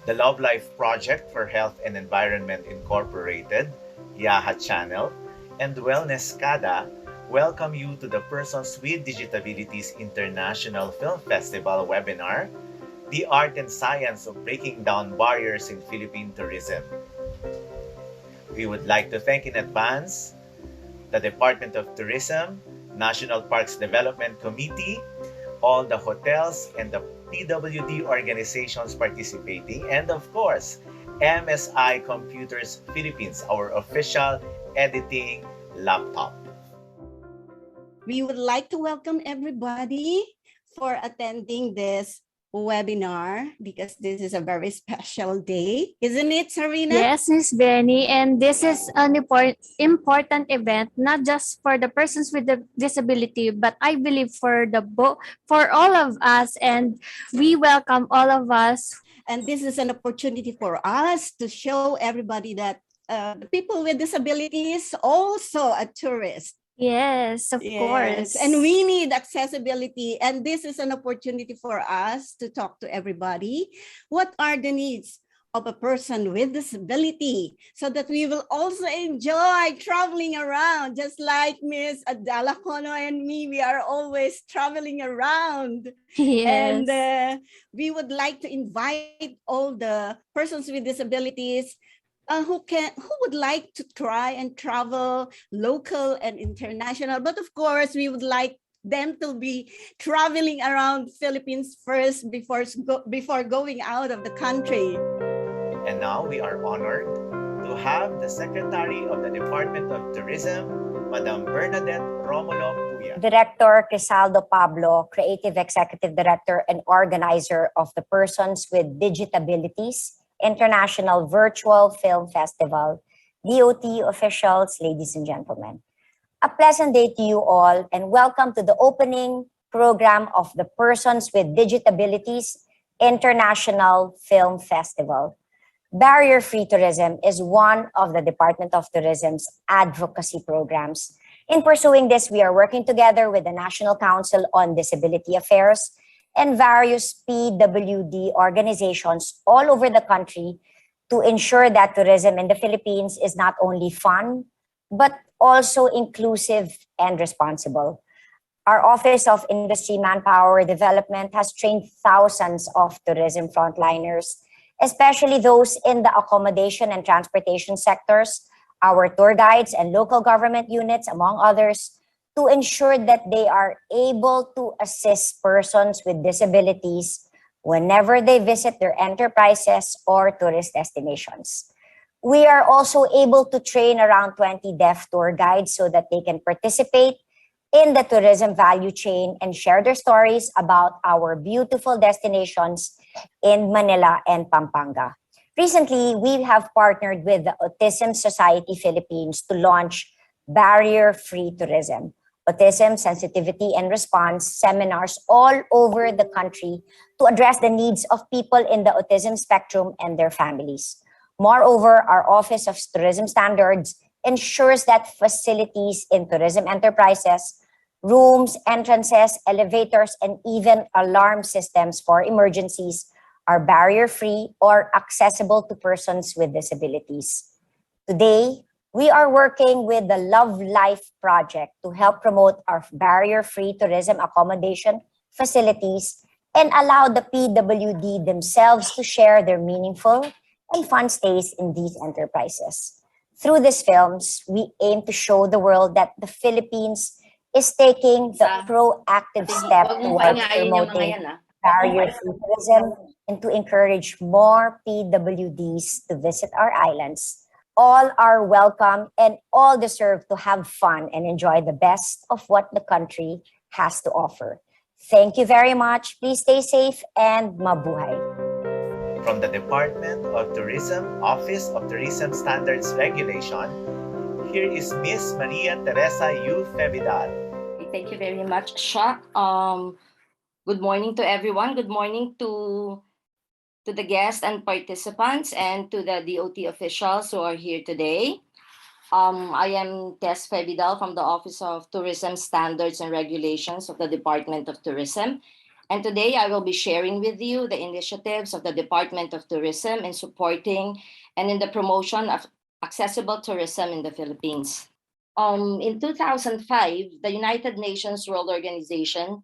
the LoveLife Project for Health and Environment Incorporated, YAEHA Channel, and Wellness Kada welcome you to the Persons with Digitabilities International Film Festival webinar, The Art and Science of Breaking Down Barriers in Philippine Tourism. We would like to thank in advance the Department of Tourism, National Parks Development Committee, all the hotels and the PWD organizations participating, and of course, MSI Computers Philippines, our official editing laptop. We would like to welcome everybody for attending this webinar because this is a very special day, isn't it, Sarina? Yes, Miss Benny, and this is an important event, not just for the persons with the disability, but I believe for for all of us, and we welcome all of us. And this is an opportunity for us to show everybody that people with disabilities also a tourist. Yes, of course. And we need accessibility. And this is an opportunity for us to talk to everybody. What are the needs of a person with disability so that we will also enjoy traveling around, just like Miss Adala Kono and me, we are always traveling around. Yes. And we would like to invite all the persons with disabilities who would like to try and travel local and international, but of course we would like them to be traveling around Philippines first before going out of the country. And now we are honored to have the Secretary of the Department of Tourism, Madam Bernadette Romulo Puya. Director Crisaldo Pablo, Creative Executive Director and Organizer of the Persons with Digitabilities International Virtual Film Festival, DOT officials, ladies and gentlemen. A pleasant day to you all and welcome to the opening program of the Persons with Digitabilities International Film Festival. Barrier-free tourism is one of the Department of Tourism's advocacy programs. In pursuing this, we are working together with the National Council on Disability Affairs and various PWD organizations all over the country to ensure that tourism in the Philippines is not only fun, but also inclusive and responsible. Our Office of Industry Manpower Development has trained thousands of tourism frontliners, especially those in the accommodation and transportation sectors, our tour guides and local government units, among others, to ensure that they are able to assist persons with disabilities whenever they visit their enterprises or tourist destinations. We are also able to train around 20 deaf tour guides so that they can participate in the tourism value chain and share their stories about our beautiful destinations in Manila and Pampanga. Recently, we have partnered with the Autism Society Philippines to launch Barrier-Free Tourism, autism sensitivity and response seminars all over the country to address the needs of people in the autism spectrum and their families. Moreover, our Office of Tourism Standards ensures that facilities in tourism enterprises, rooms, entrances, elevators, and even alarm systems for emergencies are barrier-free or accessible to persons with disabilities. Today, we are working with the LoveLife Project to help promote our barrier-free tourism accommodation facilities and allow the PWD themselves to share their meaningful and fun stays in these enterprises. Through these films, we aim to show the world that the Philippines is taking the proactive step towards promoting barrier-free tourism and to encourage more PWDs to visit our islands. All are welcome and all deserve to have fun and enjoy the best of what the country has to offer. Thank you very much. Please stay safe and mabuhay. From the Department of Tourism, Office of Tourism Standards Regulation, here is Miss Maria Teresa U. Febidal. Thank you very much, Sha. Good morning to everyone. Good morning to the guests and participants and to the DOT officials who are here today. I am Tess Febidal from the Office of Tourism Standards and Regulations of the Department of Tourism. And today I will be sharing with you the initiatives of the Department of Tourism in supporting and in the promotion of accessible tourism in the Philippines. In 2005, the United Nations World Organization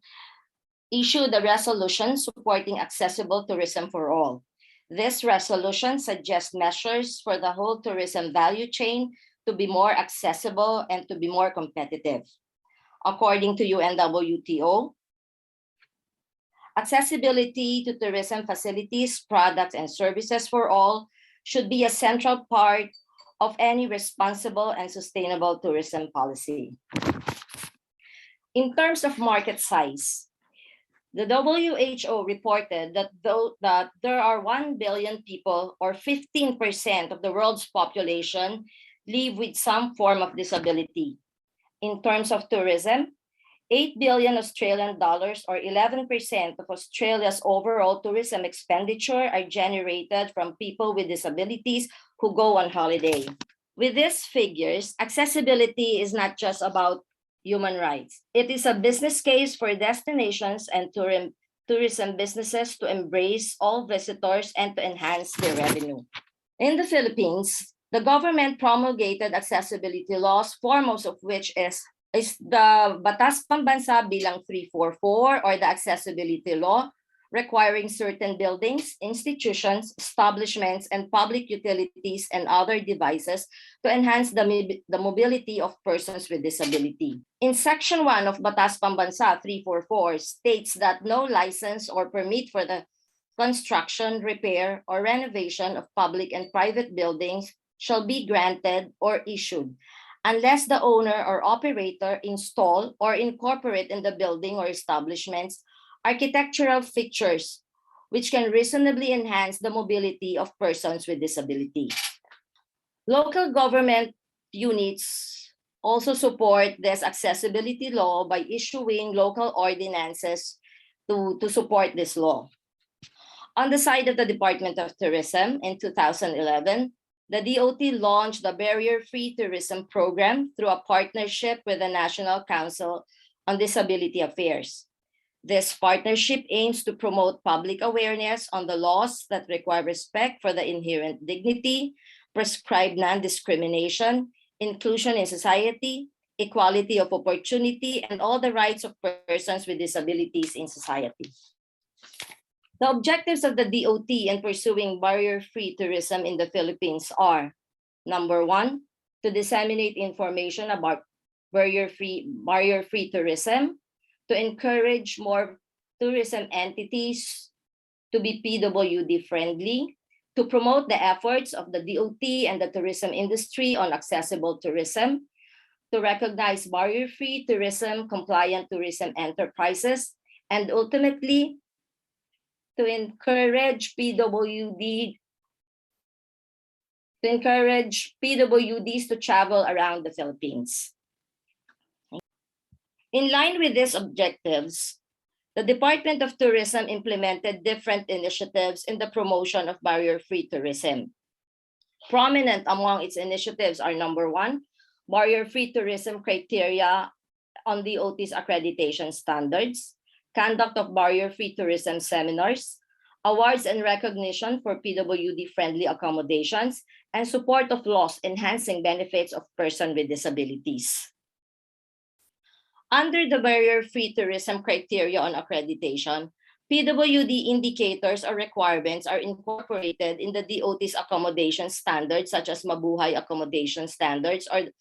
issued a resolution supporting accessible tourism for all. This resolution suggests measures for the whole tourism value chain to be more accessible and to be more competitive. According to UNWTO, accessibility to tourism facilities, products, and services for all should be a central part of any responsible and sustainable tourism policy. In terms of market size, the WHO reported that there are 1 billion people, or 15% of the world's population, live with some form of disability. In terms of tourism, 8 billion Australian dollars, or 11% of Australia's overall tourism expenditure, are generated from people with disabilities who go on holiday. With these figures, accessibility is not just about human rights. It is a business case for destinations and tourism businesses to embrace all visitors and to enhance their revenue. In the Philippines, the government promulgated accessibility laws, foremost of which is the Batas Pambansa Bilang 344, or the Accessibility Law, requiring certain buildings, institutions, establishments, and public utilities and other devices to enhance the mobility of persons with disability. In Section 1 of Batas Pambansa 344 states that no license or permit for the construction, repair, or renovation of public and private buildings shall be granted or issued unless the owner or operator install or incorporate in the building or establishments architectural features which can reasonably enhance the mobility of persons with disability. Local government units also support this accessibility law by issuing local ordinances to support this law. On the side of the Department of Tourism, in 2011, the DOT launched the Barrier-Free Tourism Program through a partnership with the National Council on Disability Affairs. This partnership aims to promote public awareness on the laws that require respect for the inherent dignity, prescribe non-discrimination, inclusion in society, equality of opportunity, and all the rights of persons with disabilities in society. The objectives of the DOT in pursuing barrier-free tourism in the Philippines are: number one, to disseminate information about barrier-free tourism, to encourage more tourism entities to be PWD friendly, to promote the efforts of the DOT and the tourism industry on accessible tourism, to recognize barrier-free tourism, compliant tourism enterprises, and ultimately to encourage PWDs to travel around the Philippines. In line with these objectives, the Department of Tourism implemented different initiatives in the promotion of barrier-free tourism. Prominent among its initiatives are: number one, barrier-free tourism criteria on the DOT's accreditation standards, conduct of barrier-free tourism seminars, awards and recognition for PWD-friendly accommodations, and support of laws enhancing benefits of persons with disabilities. Under the barrier-free tourism criteria on accreditation, PWD indicators or requirements are incorporated in the DOT's accommodation standards, such as Mabuhay Accommodation Standards and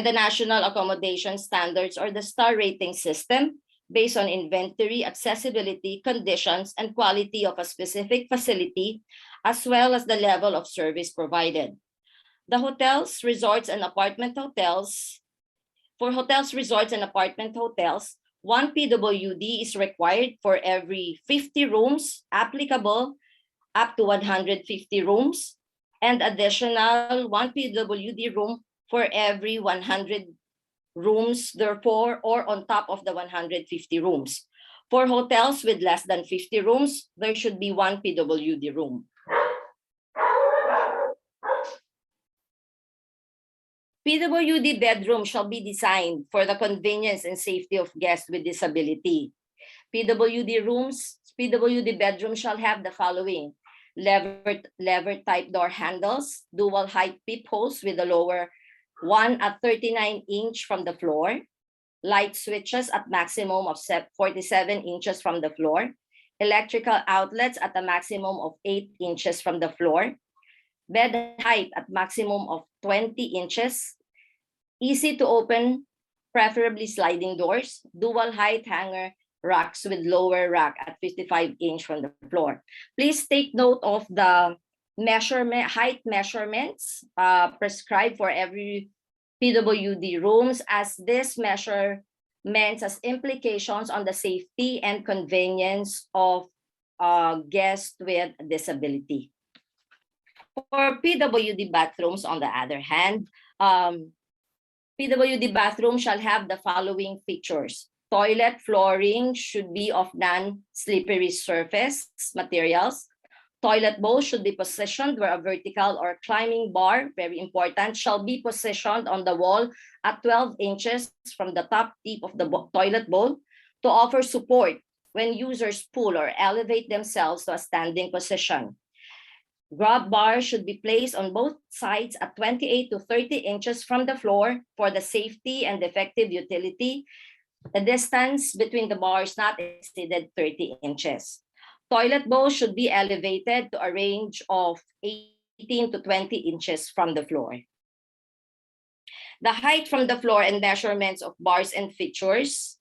the National Accommodation Standards, or the star rating system, based on inventory, accessibility, conditions, and quality of a specific facility, as well as the level of service provided. The hotels, resorts, and apartment hotels, for hotels, resorts, and apartment hotels, 1 PWD is required for every 50 rooms, applicable up to 150 rooms, and additional 1 PWD room for every 100 rooms, therefore, or on top of the 150 rooms. For hotels with less than 50 rooms, there should be 1 PWD room. PWD bedroom shall be designed for the convenience and safety of guests with disability. PWD bedrooms shall have the following: lever type door handles, dual height peepholes with the lower one at 39-inch from the floor, light switches at maximum of 47 inches from the floor, electrical outlets at a maximum of 8 inches from the floor, bed height at maximum of 20 inches, easy to open, preferably sliding doors, dual height hanger racks with lower rack at 55-inch from the floor. Please take note of the height measurements prescribed for every PWD rooms, as this measurements has implications on the safety and convenience of guests with disability. For PWD bathrooms, on the other hand, PWD bathroom shall have the following features. Toilet flooring should be of non-slippery surface materials. Toilet bowl should be positioned where a vertical or climbing bar, very important, shall be positioned on the wall at 12 inches from the top tip of the toilet bowl to offer support when users pull or elevate themselves to a standing position. Grab bars should be placed on both sides at 28 to 30 inches from the floor for the safety and effective utility. The distance between the bars not exceeded 30 inches. Toilet bowls should be elevated to a range of 18 to 20 inches from the floor. The height from the floor and measurements of bars and fixtures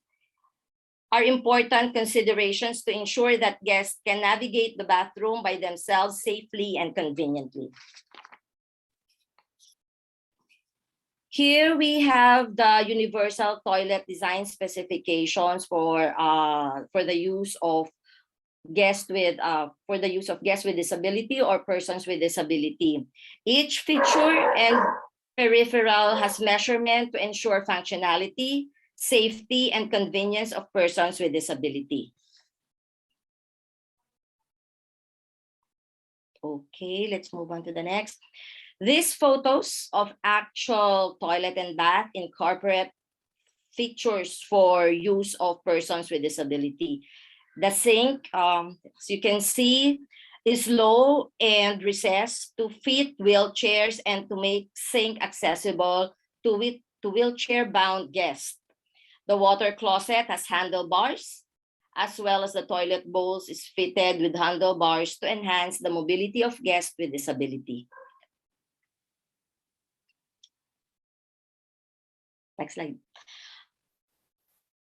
are important considerations to ensure that guests can navigate the bathroom by themselves safely and conveniently. Here we have the universal toilet design specifications for the use of guests with disability or persons with disability. Each feature and peripheral has measurement to ensure functionality, safety, and convenience of persons with disability. Okay, let's move on to the next. These photos of actual toilet and bath incorporate features for use of persons with disability. The sink, as you can see, is low and recessed to fit wheelchairs and to make sink accessible to wheelchair-bound guests. The water closet has handlebars, as well as the toilet bowls is fitted with handlebars to enhance the mobility of guests with disability. Next slide.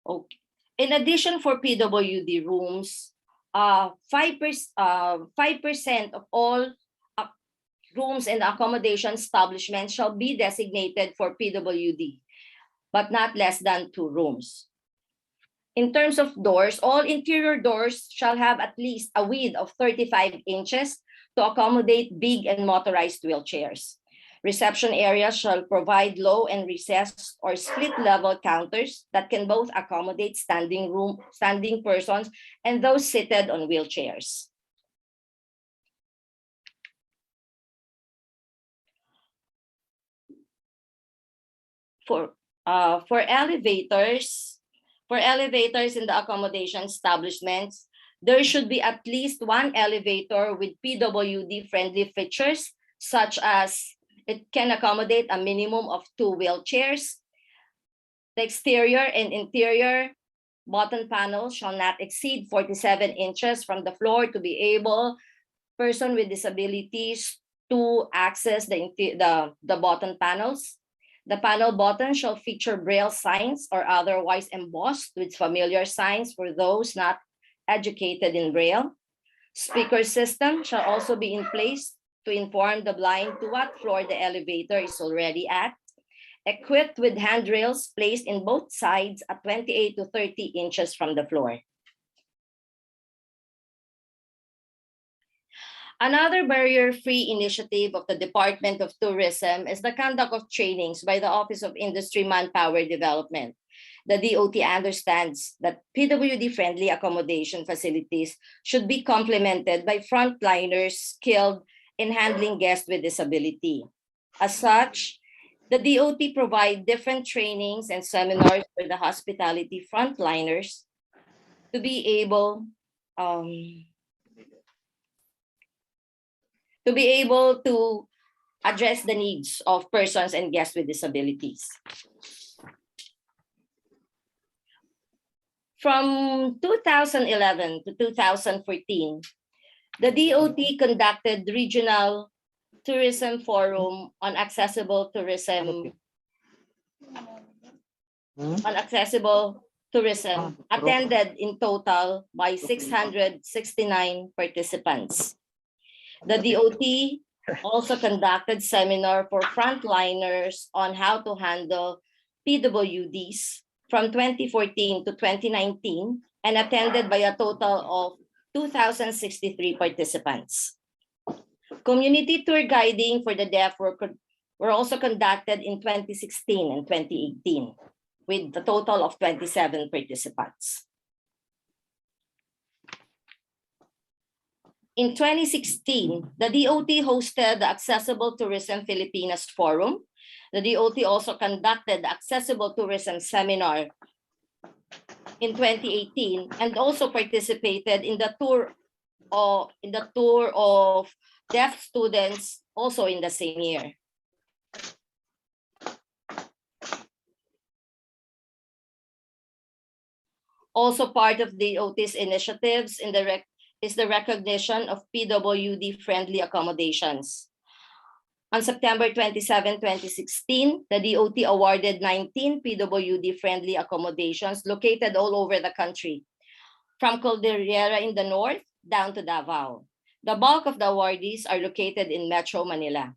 Okay. In addition, for PWD rooms, 5% of all rooms in the accommodation establishment shall be designated for PWD, but not less than 2 rooms. In terms of doors, all interior doors shall have at least a width of 35 inches to accommodate big and motorized wheelchairs. Reception areas shall provide low and recessed or split-level counters that can both accommodate standing persons and those seated on wheelchairs. For elevators in the accommodation establishments, there should be at least 1 elevator with PWD-friendly features, such as it can accommodate a minimum of 2 wheelchairs. The exterior and interior button panels shall not exceed 47 inches from the floor to be able person with disabilities to access the button panels. The panel button shall feature braille signs or otherwise embossed with familiar signs for those not educated in braille. Speaker system shall also be in place to inform the blind to what floor the elevator is already at, equipped with handrails placed in both sides at 28 to 30 inches from the floor. Another barrier-free initiative of the Department of Tourism is the conduct of trainings by the Office of Industry Manpower Development. The DOT understands that PWD-friendly accommodation facilities should be complemented by frontliners skilled in handling guests with disability. As such, the DOT provide different trainings and seminars for the hospitality frontliners to be able to address the needs of persons and guests with disabilities. From 2011 to 2014, the DOT conducted regional tourism forum on accessible tourism attended in total by 669 participants. The DOT also conducted seminar for frontliners on how to handle PWDs from 2014 to 2019 and attended by a total of 2,063 participants. Community tour guiding for the deaf were also conducted in 2016 and 2018 with a total of 27 participants. In 2016, the DOT hosted the Accessible Tourism Filipinas Forum. The DOT also conducted the Accessible Tourism Seminar in 2018 and also participated in the tour of deaf students also in the same year. Also part of the DOT's initiatives is the recognition of PWD-friendly accommodations. On September 27, 2016, the DOT awarded 19 PWD-friendly accommodations located all over the country, from Cordillera in the north down to Davao. The bulk of the awardees are located in Metro Manila.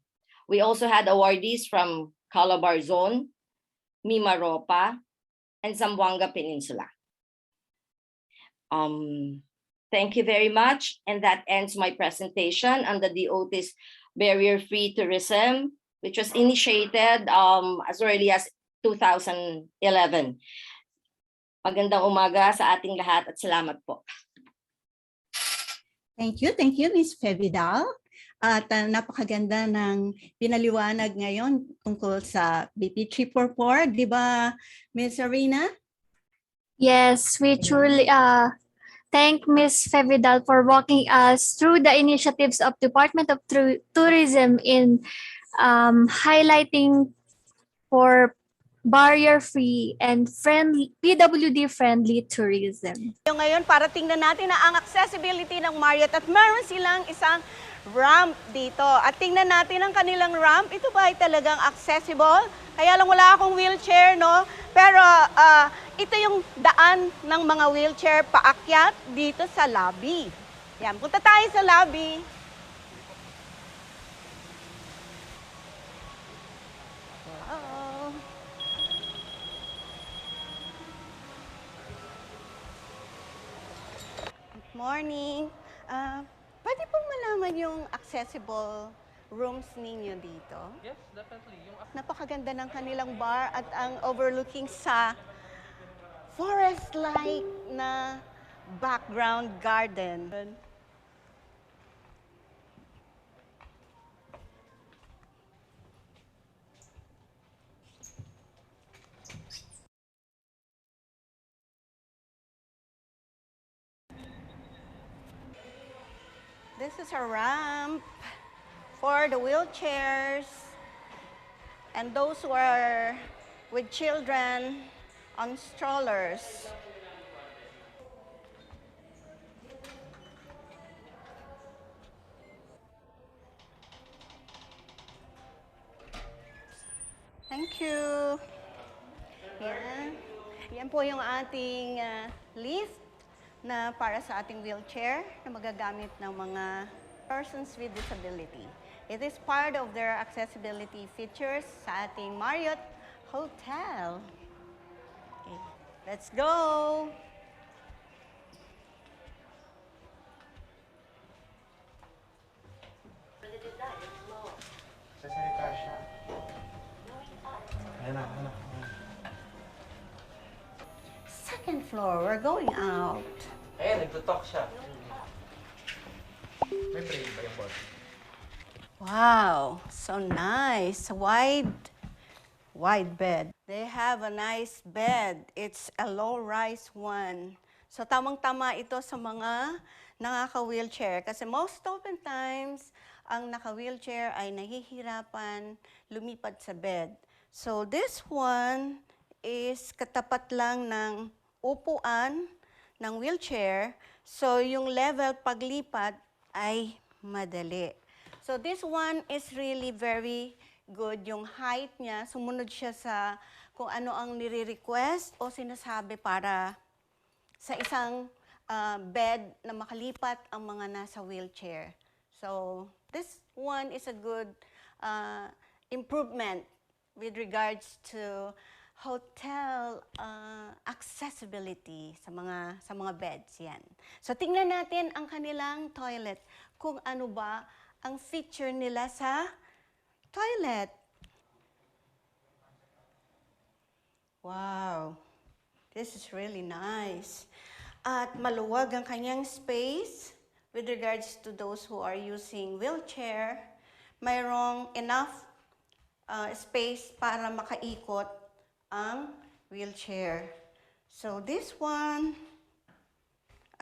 We also had awardees from Calabar Zone, Mimaropa, and Zamboanga Peninsula. Thank you very much. And that ends my presentation on the DOT's barrier-free tourism, which was initiated as early as 2011. Magandang umaga sa ating lahat at salamat po. Thank you, Ms. Fevidal. At napakaganda ng pinaliwanag ngayon tungkol sa BP 344, di ba, Ms. Arena? Yes, we truly thank Ms. Fevidal for walking us through the initiatives of Department of Tourism in highlighting for barrier-free and PWD-friendly tourism. Ngayon, para tingnan natin na ang accessibility ng Marriott at meron silang isang ramp dito. At tingnan natin ang kanilang ramp. Ito ba ay talagang accessible? Kaya lang wala akong wheelchair, no? Pero ito yung daan ng mga wheelchair paakyat dito sa lobby. Yan, punta tayo sa lobby. Wow. Good morning. Pwede pong malaman yung accessible rooms ninyo dito? Yes, definitely. Napakaganda ng kanilang bar at ang overlooking sa forest-like na background garden. This is a ramp for the wheelchairs and those who are with children on strollers. Thank you. Yan. Yan po yung ating lift na para sa ating wheelchair na magagamit ng mga persons with disability. It is part of their accessibility features sa ating Marriott Hotel. Okay, let's go! Sasalita siya. Ayan na, ayan na. Second floor, we're going out. Ayan, nagtutok siya. May tray ba yung boss? Wow, so nice. Wide bed. They have a nice bed. It's a low-rise one. So tamang-tama ito sa mga nangaka-wheelchair kasi most often times ang naka-wheelchair ay nahihirapan lumipad sa bed. So this one is katapat lang ng upuan ng wheelchair. So yung level paglipat ay madali. So this one is really very good. Yung height niya, sumunod siya sa kung ano ang nire-request o sinasabi para sa isang bed na makalipat ang mga nasa wheelchair. So this one is a good improvement with regards to hotel accessibility sa mga beds yan. So tingnan natin ang kanilang toilet kung ano ba ang feature nila sa toilet. Wow. This is really nice. At maluwag ang kanyang space with regards to those who are using wheelchair. Mayroong enough space para makaikot ang wheelchair. So this one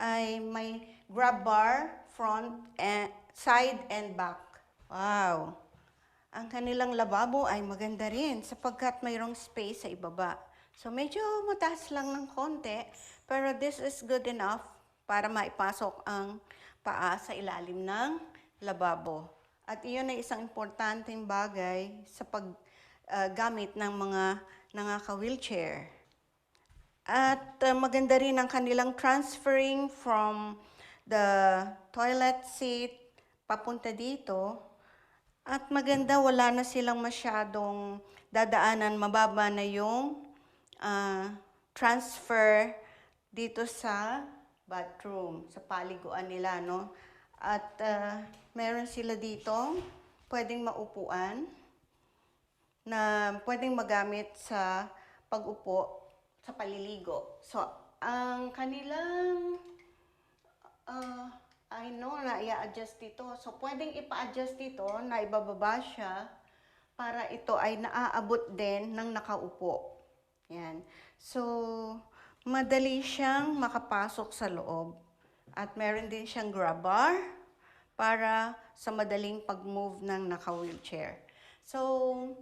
ay may grab bar, front, and side and back. Wow! Ang kanilang lababo ay maganda rin sapagkat mayroong space sa ibaba. So medyo mataas lang ng konti, pero this is good enough para maipasok ang paa sa ilalim ng lababo. At iyon ay isang importanteng bagay sa paggamit ng mga nangaka-wheelchair. At maganda rin ang kanilang transferring from the toilet seat papunta dito. At maganda, wala na silang masyadong dadaanan, mababa na yung transfer dito sa bathroom, sa paliguan nila, no? At meron sila dito, pwedeng maupuan, na pwedeng magamit sa pag-upo, sa paliligo. So, ang kanilang I know na i-adjust dito. So, pwedeng ipa-adjust dito na ibababa siya para ito ay naaabot din ng nakaupo. Yan. So, madali siyang makapasok sa loob. At meron din siyang grab bar para sa madaling pag-move ng naka-wheelchair. So,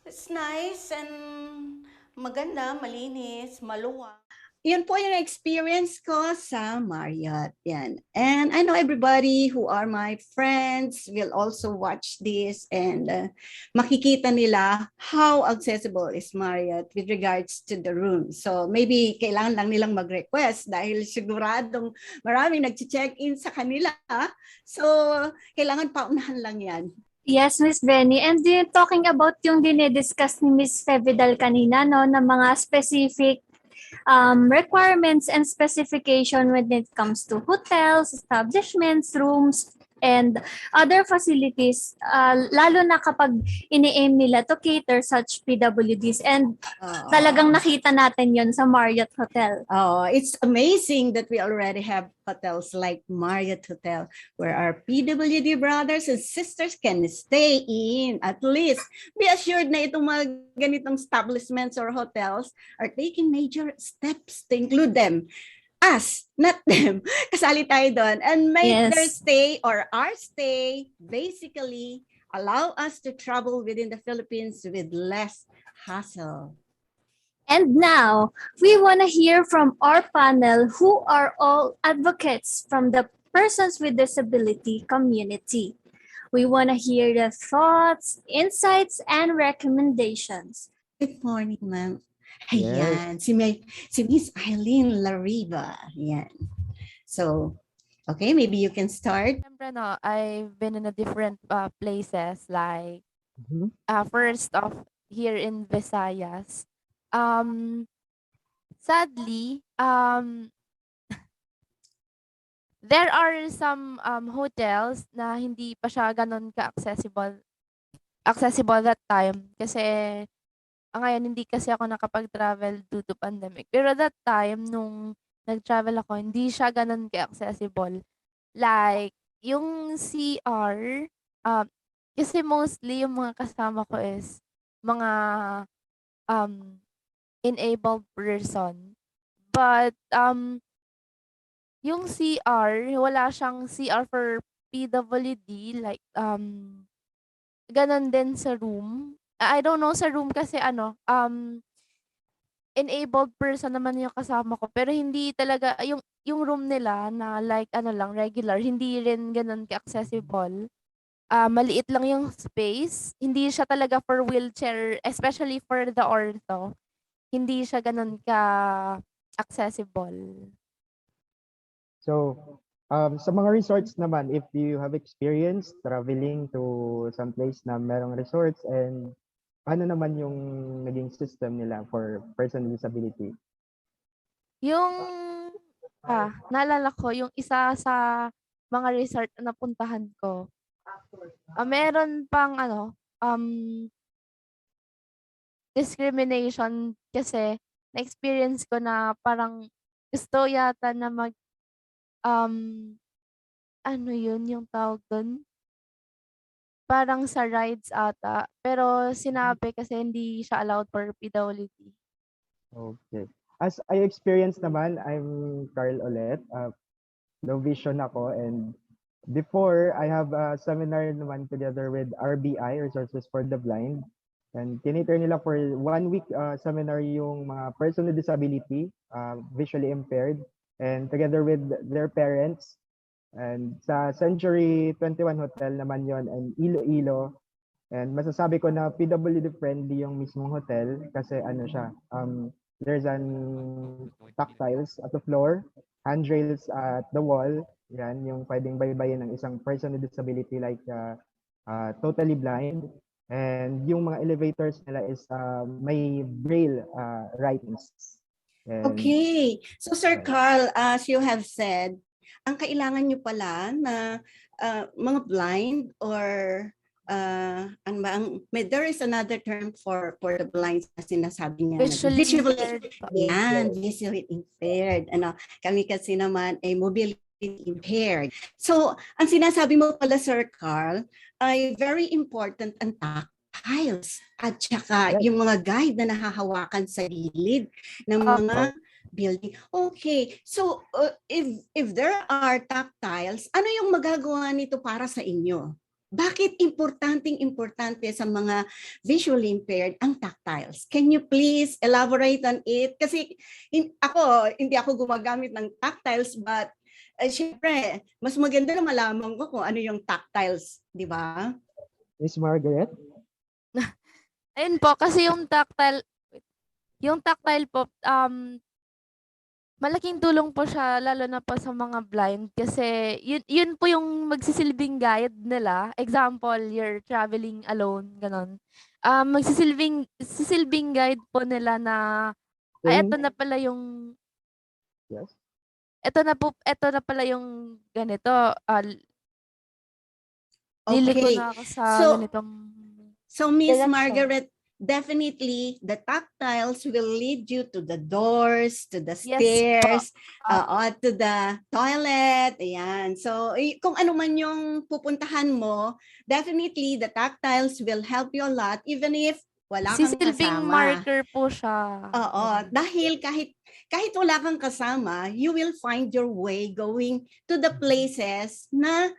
it's nice and maganda, malinis, maluwag. Yun po yung experience ko sa Marriott. Yan. And I know everybody who are my friends will also watch this and makikita nila how accessible is Marriott with regards to the room. So maybe kailangan lang nilang mag-request dahil siguradong maraming nag-check-in sa kanila. So kailangan paunahan lang yan. Yes, Miss Benny. And talking about yung dinidiscuss ni Miss Fevidal kanina, no, na mga specific requirements and specification when it comes to hotels, establishments, rooms, and other facilities, lalo na kapag ini-aim nila to cater such PWDs. And talagang nakita natin yon sa Marriott Hotel. Oh, it's amazing that we already have hotels like Marriott Hotel where our PWD brothers and sisters can stay in. At least, be assured na itong mga ganitong establishments or hotels are taking major steps to include them. Us, not them. Kasali tayo doon. And make their stay or our stay basically allow us to travel within the Philippines with less hassle. And now, we want to hear from our panel who are all advocates from the persons with disability community. We want to hear their thoughts, insights, and recommendations. Good morning, ma'am. Yes. Ayan, si Miss Eileen Lariva. Ayan. So, okay, maybe you can start. Siyempre, no, I've been in a different places like Mhm. first off here in Visayas. Sadly, there are some hotels na hindi pa siya ganun accessible that time kasi ngayon hindi kasi ako nakapag-travel due to pandemic. Pero that time nung nag-travel ako, hindi siya ganun ka-accessible. Like yung CR, kasi mostly yung mga kasama ko is mga enabled person. But Yung CR, wala siyang CR for PWD, like, gano'n din sa room. I don't know sa room kasi ano, enabled person naman yung kasama ko, pero hindi talaga yung room nila na like ano lang, regular, hindi rin gano'n ka-accessible. Maliit lang yung space, hindi siya talaga for wheelchair, especially for the ortho, hindi siya gano'n ka-accessible. So, sa mga resorts naman, if you have experience traveling to some place na merong resorts, and ano naman yung naging system nila for person with disability? Yung, naalala ko yung isa sa mga resort na napuntahan ko, meron pang ano, discrimination kasi na-experience ko na parang gusto yata na um, ano yun yung tawag dun? Parang sa rides ata, pero sinabi kasi hindi siya allowed for PWD. Okay. As I experienced naman, I'm Carl ulit. Low vision ako, and before I have a seminar naman together with RBI, Resources for the Blind. And tiniter nila for 1 week seminar yung mga person with disability, visually impaired, and together with their parents. And sa Century 21 Hotel naman yon, and Iloilo. And masasabi ko na PWD friendly yung mismong hotel kasi ano siya, there's an tactiles at the floor, handrails at the wall. Yan yung pwedeng baybayin ng isang person with disability like totally blind. And yung mga elevators nila is may braille writings. And, Okay. So Sir right. Carl, as you have said, ang kailangan nyo pala na mga blind or ano ba there is another term for the blind na sinasabi niya. Visually impaired pa. Yan, visually impaired. Ano, kami kasi naman ay mobility impaired. So, ang sinasabi mo pala Sir Carl ay very important ang tactiles at saka Yes. yung mga guide na nahahawakan sa gilid ng mga building. Okay, so if there are tactiles, ano yung magagawa nito para sa inyo? Bakit importante sa mga visually impaired ang tactiles? Can you please elaborate on it? Kasi hindi ako gumagamit ng tactiles, but syempre, mas maganda na malaman ko kung ano yung tactiles, di ba? Miss Margaret? Ayun po, kasi yung tactile po, malaking tulong po siya lalo na po sa mga blind kasi yun po yung magsisilbing guide nila. Example, you're traveling alone, gano'n. Sisilbing guide po nila na, ay eto na pala yung Yes. eto na pala yung ganito, liliko Okay. na ako sa So, ganitong So Miss Direction. Margaret, definitely the tactiles will lead you to the doors, to the Yes stairs, or to the toilet. Ayan. So kung ano man yung pupuntahan mo, definitely the tactiles will help you a lot even if wala kang sisilbing kasama. marker po siya. Oo, dahil kahit wala kang kasama, you will find your way going to the places na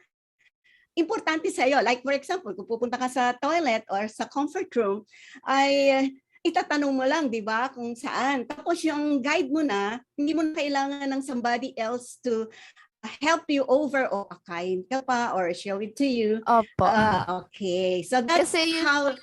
importante sa iyo. Like for example, kung pupunta ka sa toilet or sa comfort room, ay itatanong mo lang, di ba, kung saan. Tapos yung guide mo na, hindi mo na kailangan ng somebody else to help you over o akayin ka pa or show it to you. Opo. Okay. So that's Kasi how...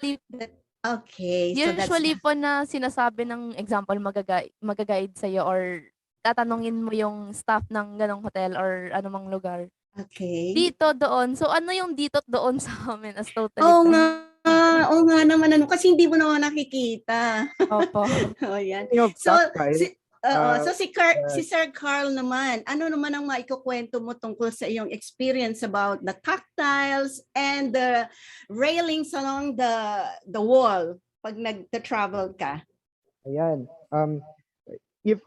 Okay. So that's... Usually po na sinasabi ng example, magaguide sa'yo or tatanungin mo yung staff ng ganong hotel or anumang lugar. Okay. Dito, doon. So, ano yung dito at doon sa amin as totally Oo blind? nga. Oo nga naman. Kasi hindi mo naman nakikita. Opo. Oh, yan. Speaking of So, tactile, si Sir Carl naman, ano naman ang maikukwento mo tungkol sa iyong experience about the tactiles and the railings along the wall pag nag-travel ka? ayan. If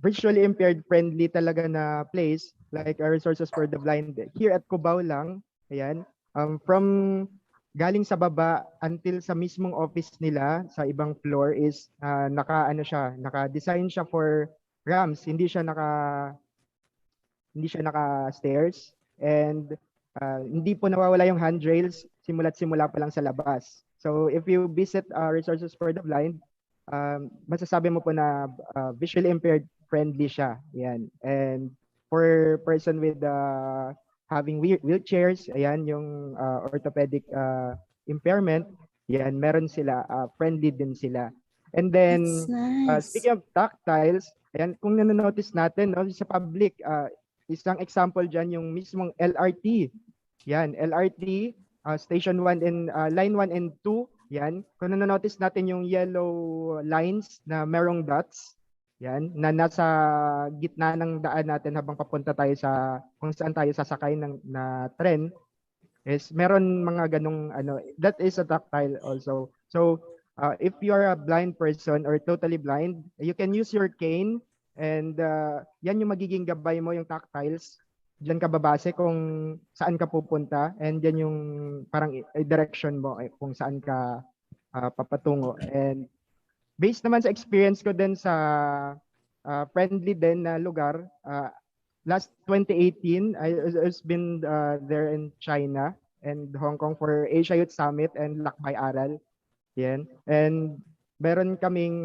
visually impaired friendly talaga na place like Resources for the Blind here at Cubao lang, ayan. From galing sa baba until sa mismong office nila sa ibang floor is naka-design siya for ramps, hindi siya hindi siya naka-stairs, and hindi po nawawala yung handrails simula't simula pa lang sa labas. So if you visit Resources for the Blind, masasabi mo po na visually impaired friendly siya. Yan. And for person with having wheelchairs, ayan, yung orthopedic impairment, yan, meron sila, friendly din sila. And then, That's nice. speaking of tactiles, ayan, kung nanonotice natin, no, sa public, isang example dyan, yung mismong LRT. Yan, LRT, Station 1 and Line 1 and 2, yan. Kung nanonotice natin yung yellow lines na merong dots, yan, na nasa gitna ng daan natin habang papunta tayo sa kung saan tayo sasakay na tren, is meron mga ganong ano, that is a tactile also. So if you are a blind person or totally blind, you can use your cane, and yan yung magiging gabay mo, yung tactiles. Diyan ka babase kung saan ka pupunta, and yan yung parang direction mo kung saan ka papatungo. And based naman sa experience ko din sa friendly din na lugar, last 2018, I've been there in China and Hong Kong for Asia Youth Summit and Lakbay Aral. Yan. And meron kaming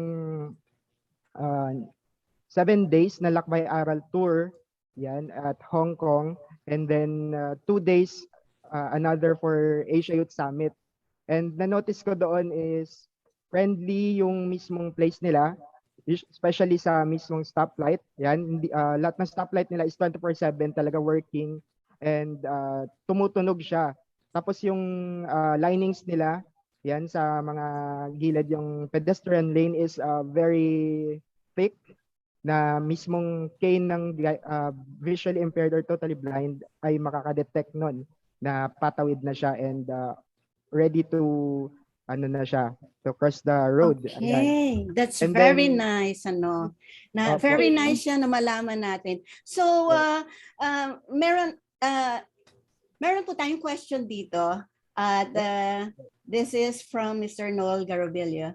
7 days na Lakbay Aral tour, yan, at Hong Kong, and then 2 days another for Asia Youth Summit. And na-notice ko doon is friendly yung mismong place nila, especially sa mismong stoplight. Yan, lahat ng stoplight nila is 24/7 talaga working, and tumutunog siya. Tapos yung linings nila, yan sa mga gilid, yung pedestrian lane is very thick, na mismong cane ng visually impaired or totally blind ay makakadetect nun na patawid na siya, and ready to ano na siya, to cross the road. Okay, Ayan. that's And very then, nice, ano. Na Opo. very nice siya na malaman natin. So, meron po tayong question dito. At this is from Mr. Noel Garobillo.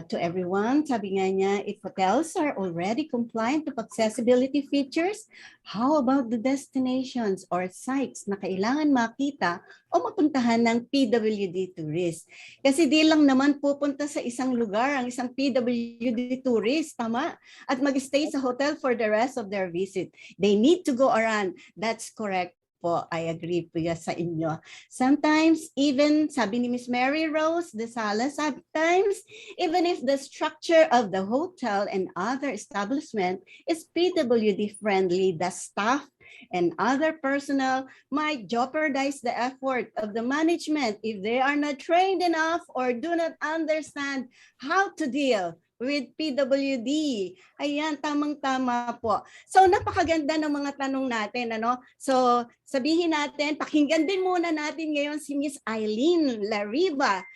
To everyone, sabi nga niya, if hotels are already compliant to accessibility features, how about the destinations or sites na kailangan makita o mapuntahan ng PWD tourist? Kasi di lang naman pupunta sa isang lugar ang isang PWD tourist, tama? At mag-stay sa hotel for the rest of their visit. They need to go around. That's correct po. I agree po sa inyo. Sometimes, even, sabi ni Miss Mary Rose de Salas, sometimes, even if the structure of the hotel and other establishment is PWD friendly, the staff and other personnel might jeopardize the effort of the management if they are not trained enough or do not understand how to deal with PWD. Ayan, tamang-tama po. So, napakaganda ng mga tanong natin, ano? So, sabihin natin, pakinggan din muna natin ngayon si Miss Eileen Lariba.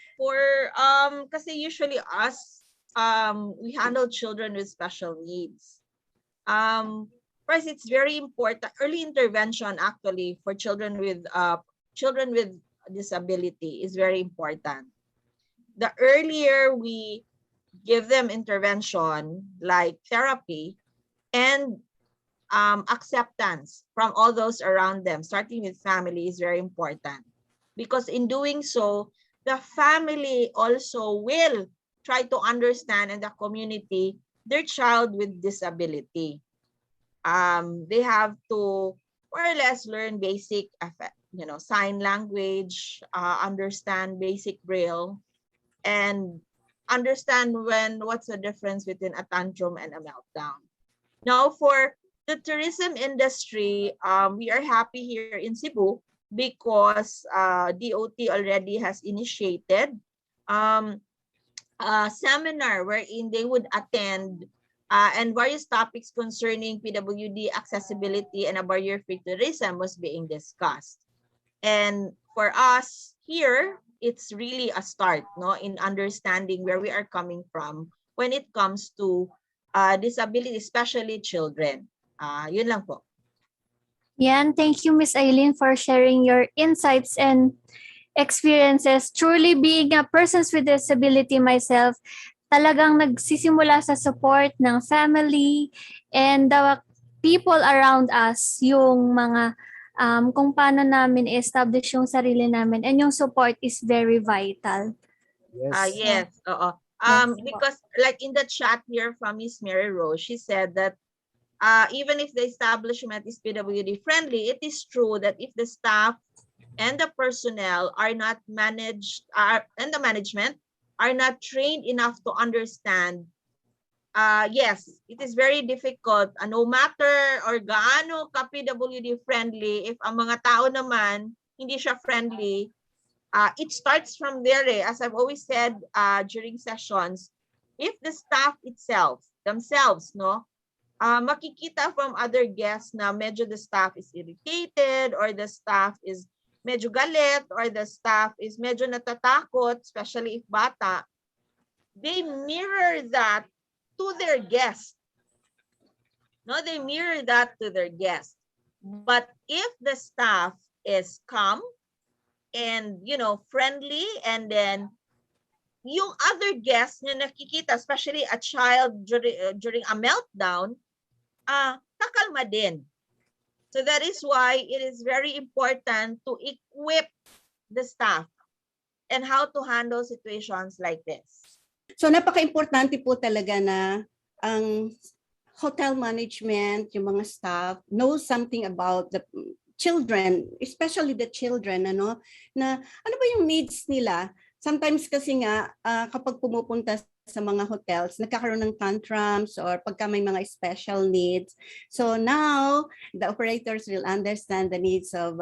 Kasi usually us, we handle children with special needs. First, it's very important, early intervention actually for children with disability is very important. The earlier we give them intervention like therapy and acceptance from all those around them, starting with family, is very important. Because in doing so, the family also will try to understand in the community their child with disability. They have to more or less learn basic, sign language, understand basic Braille, and understand what's the difference between a tantrum and a meltdown. Now, for the tourism industry, we are happy here in Cebu because DOT already has initiated a seminar wherein they would attend and various topics concerning PWD accessibility and a barrier-free tourism was being discussed. And for us here, it's really a start, no, in understanding where we are coming from when it comes to disability, especially children. Yun lang po. Yan, thank you, Miss Eileen, for sharing your insights and experiences. Truly, being a person with disability myself, talagang nagsisimula sa support ng family and people around us, yung mga kung paano namin establish yung sarili namin, and yung support is very vital. Yes. Yes, oo. Yes po. Because like in the chat here from Miss Mary Rose, she said that even if the establishment is PWD friendly, it is true that if the staff and the personnel are not managed, and the management are not trained enough to understand, yes, it is very difficult. No matter or gaano ka PWD friendly, if ang mga tao naman hindi siya friendly, it starts from there. As I've always said during sessions, if the staff itself, themselves, no, makikita from other guests na medyo the staff is irritated or the staff is medyo galit or the staff is medyo natatakot, especially if bata, they mirror that to their guests. No, they mirror that to their guests. But if the staff is calm and, you know, friendly, and then yung other guests na nakikita, especially a child during a meltdown, kakalma din. So that is why it is very important to equip the staff and how to handle situations like this. So napaka-importante po talaga na ang hotel management, yung mga staff, know something about the children, especially the children, ano ba yung needs nila. Sometimes kasi nga, kapag pumupunta sa mga hotels, nagkakaroon ng tantrums or pagka may mga special needs. So now, the operators will understand the needs of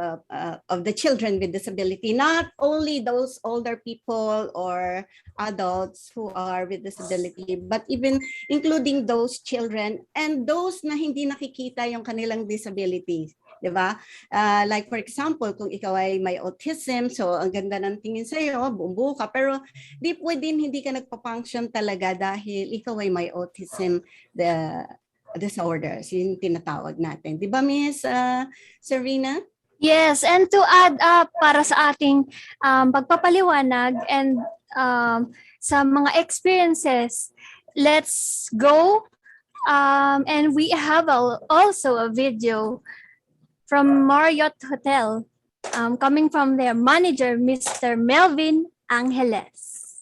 the children with disability, not only those older people or adults who are with disability, but even including those children and those na hindi nakikita yung kanilang disabilities. Diba? Like for example, kung ikaw ay may autism, so ang ganda ng tingin sa'yo, bumbu ka, pero deep within hindi ka nagpa-function talaga dahil ikaw ay may autism disorders, yung tinatawag natin. Diba, Miss Serena? Yes, and to add up para sa ating pagpapaliwanag and sa mga experiences, let's go. And we have also a video from Marriott Hotel, coming from their manager, Mr. Melvin Angeles.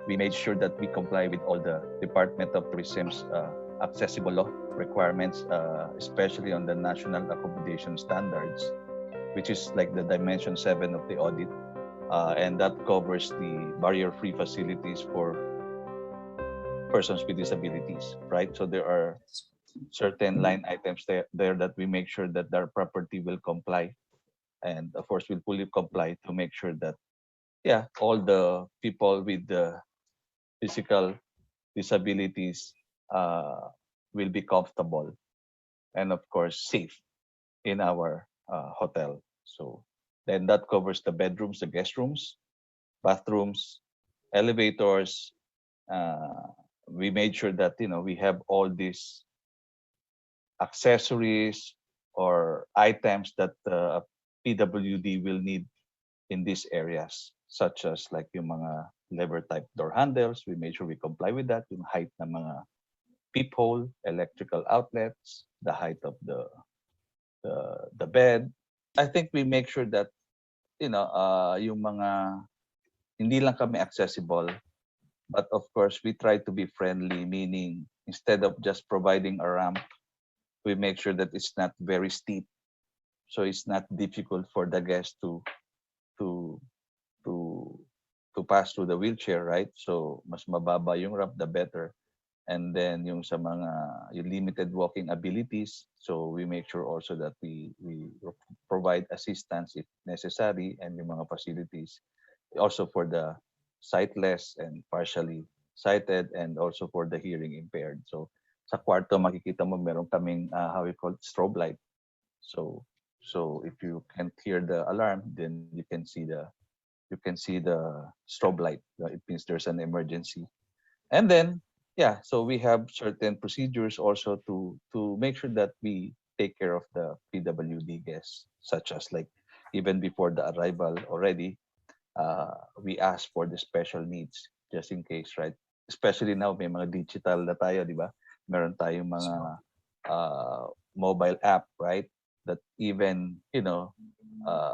We made sure that we comply with all the Department of Tourism's accessible law requirements, especially on the national accommodation standards, which is like the dimension 7 of the audit, and that covers the barrier-free facilities for persons with disabilities, right? So there are certain line items there that we make sure that their property will comply, and of course we'll fully comply to make sure that all the people with the physical disabilities will be comfortable and of course safe in our hotel. So then that covers the bedrooms, the guest rooms, bathrooms, elevators. We made sure that we have all these accessories or items that the PWD will need in these areas, such as like yung mga lever type door handles. We made sure we comply with that, yung height ng mga peephole, electrical outlets, the height of the bed. I think we make sure that yung mga hindi lang kami accessible, but of course we try to be friendly, meaning instead of just providing a ramp, we make sure that it's not very steep, so it's not difficult for the guest to pass through the wheelchair, right? So mas mababa yung ramp, the better. And then yung sa mga yung limited walking abilities, so we make sure also that we provide assistance if necessary, and yung mga facilities also for the sightless and partially sighted, and also for the hearing impaired. So sa kwarto makikita mo meron kaming how we call it, strobe light. So if you can't hear the alarm, then you can see the strobe light. It means there's an emergency. And then so we have certain procedures also to make sure that we take care of the PWD guests, such as like even before the arrival already, we ask for the special needs just in case, right? Especially now may mga digital na tayo, di ba? Meron tayong mga mobile app, right? That even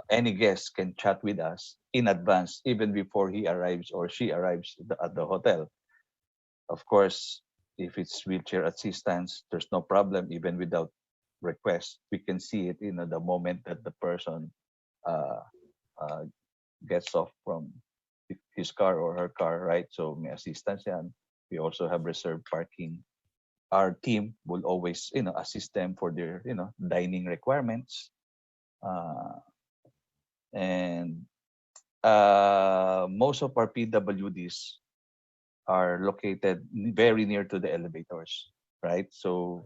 any guest can chat with us in advance, even before he arrives or she arrives at the hotel. Of course, if it's wheelchair assistance, there's no problem. Even without request, we can see it the moment that the person uh, uh, gets off from his car or her car, right? So may assistance yan. We also have reserved parking. Our team will always, assist them for their, dining requirements. And most of our PWDs are located very near to the elevators, right? So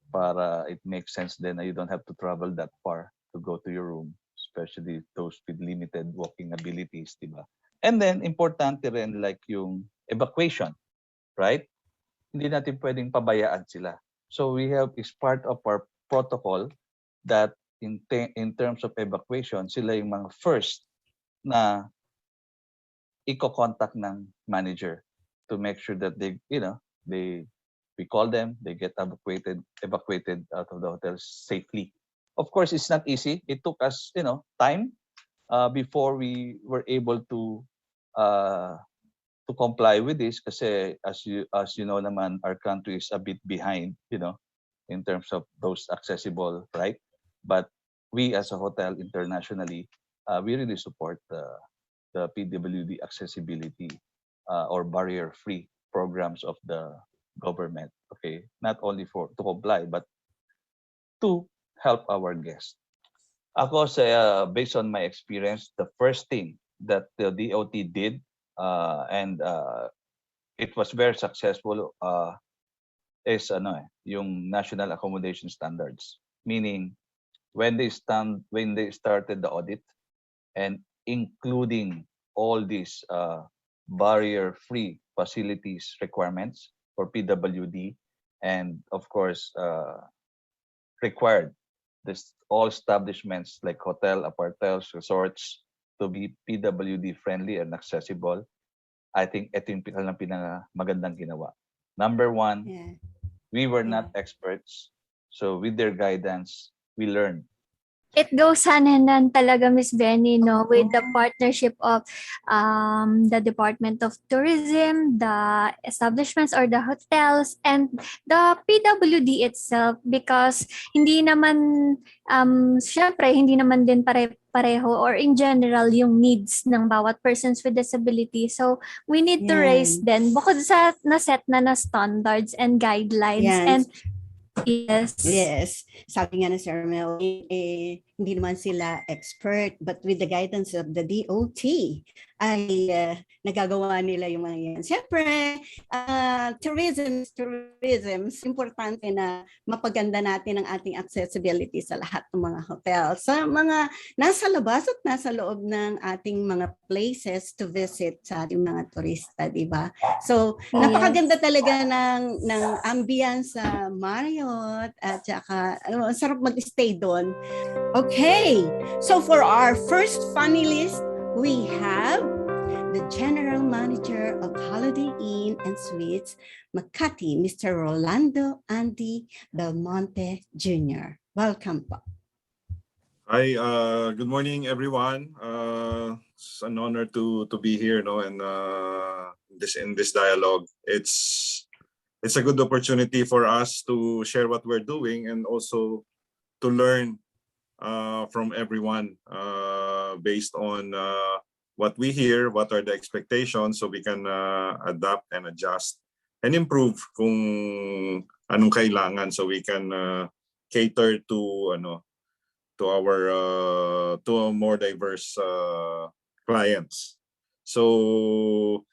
para it makes sense then you don't have to travel that far to go to your room, especially those with limited walking abilities, diba? And then importante rin like yung evacuation, right? Hindi natin pwedeng pabayaan sila. So we have is part of our protocol that in terms of evacuation, sila yung mga first na i-contact ng manager to make sure that we call them, they get evacuated out of the hotel safely. Of course, it's not easy. It took us, time before we were able to comply with this kasi as you know naman, our country is a bit behind, in terms of those accessible, right? But we as a hotel internationally, we really support the PWD accessibility or barrier-free programs of the government. Okay, not only to comply but to help our guests. Ako based on my experience, the first thing that the DOT did and it was very successful is yung national accommodation standards, meaning when they started the audit and including all these barrier-free facilities requirements for PWD, and of course required this all establishments like hotel, apartels, resorts to be PWD friendly and accessible. I think ito yung magandang ginawa. Number one, we were not experts, so with their guidance, we learned. It goes hand in hand talaga, Miss Benny, no, with the partnership of the Department of Tourism, the establishments or the hotels, and the PWD itself, because hindi naman, syempre, hindi naman din pareho or in general yung needs ng bawat persons with disability. So, we need to raise then, bukod sa na-set na standards and guidelines. And Yes. Sabi nga na Sir Mel, hindi naman sila expert, but with the guidance of the DOT, ay nagagawa nila yung mga yan. Siyempre, tourism, importante na mapaganda natin ang ating accessibility sa lahat ng mga hotel. Sa mga nasa labas at nasa loob ng ating mga places to visit sa ating mga turista, di ba? So, napakaganda talaga ng ambience sa Marriott at saka sarap mag-stay doon. Okay, so for our first finalist, we have the General Manager of Holiday Inn and Suites, Makati, Mr. Rolando Andy Belmonte Jr. Welcome po. Hi, good morning, everyone. It's an honor to be here, and in this dialogue. It's a good opportunity for us to share what we're doing and also to learn from everyone based on what we hear, what are the expectations, so we can adapt and adjust and improve kung anong kailangan, so we can cater to our more diverse clients. So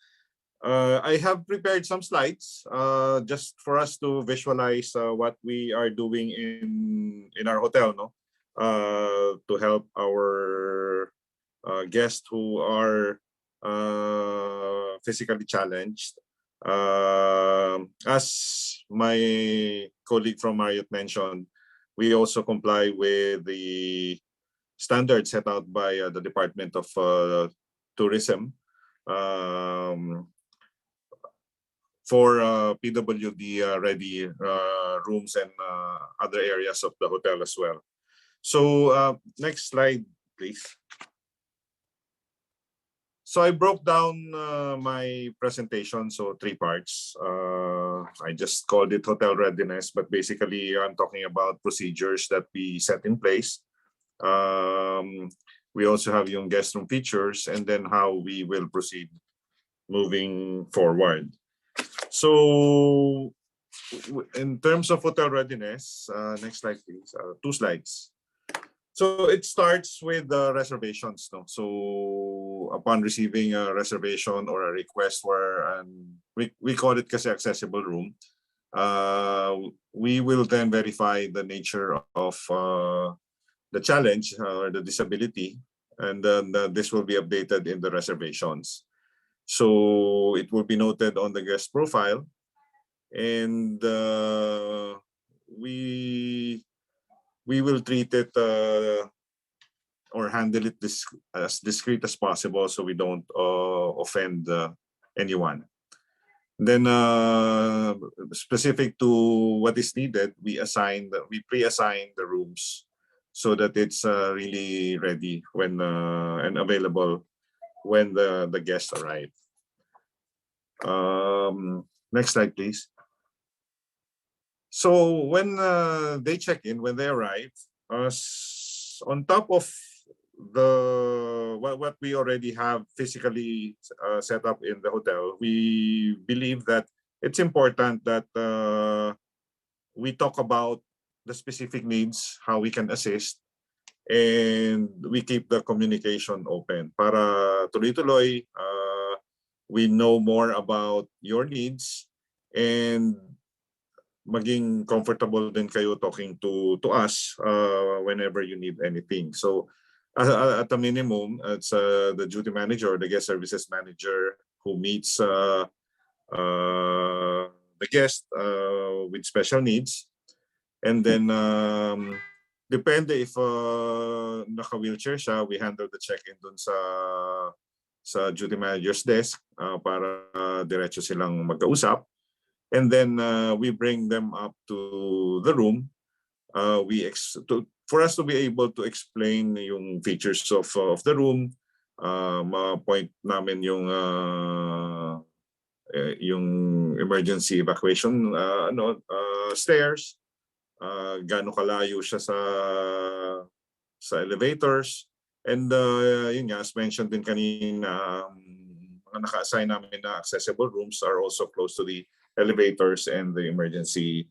I have prepared some slides just for us to visualize what we are doing in our hotel, to help our guests who are physically challenged. As my colleague from Marriott mentioned, we also comply with the standards set out by the Department of Tourism. for PWD ready rooms and other areas of the hotel as well. So next slide, please. So I broke down my presentation, so 3 parts. I just called it hotel readiness, but basically I'm talking about procedures that we set in place. We also have yung guest room features and then how we will proceed moving forward. So in terms of hotel readiness, next slide please, 2 slides. So it starts with the reservations. No? So upon receiving a reservation or a request for, we call it kasi accessible room, we will then verify the nature of the challenge or the disability, and then this will be updated in the reservations. So it will be noted on the guest profile, and we will treat it or handle it as discreet as possible so we don't offend anyone. Then specific to what is needed, we pre-assign the rooms so that it's really ready when and available when the guests arrive. Next slide, please. So when they check in, when they arrive, on top of what we already have physically set up in the hotel, we believe that it's important that we talk about the specific needs, how we can assist, and we keep the communication open para tuloy-tuloy. We know more about your needs and maging comfortable din kayo talking to us whenever you need anything. So at a minimum, it's the duty manager or the guest services manager who meets the guest with special needs. And then depende if naka-wheelchair siya, we handle the check-in dun sa duty manager's desk para diretso silang magkausap. And then we bring them up to the room. For us to be able to explain yung features of the room, ma-point namin yung emergency evacuation stairs, gaano kalayo siya sa elevators, and yun nga, as mentioned din kanina, mga naka-assign namin na accessible rooms are also close to the elevators and the emergency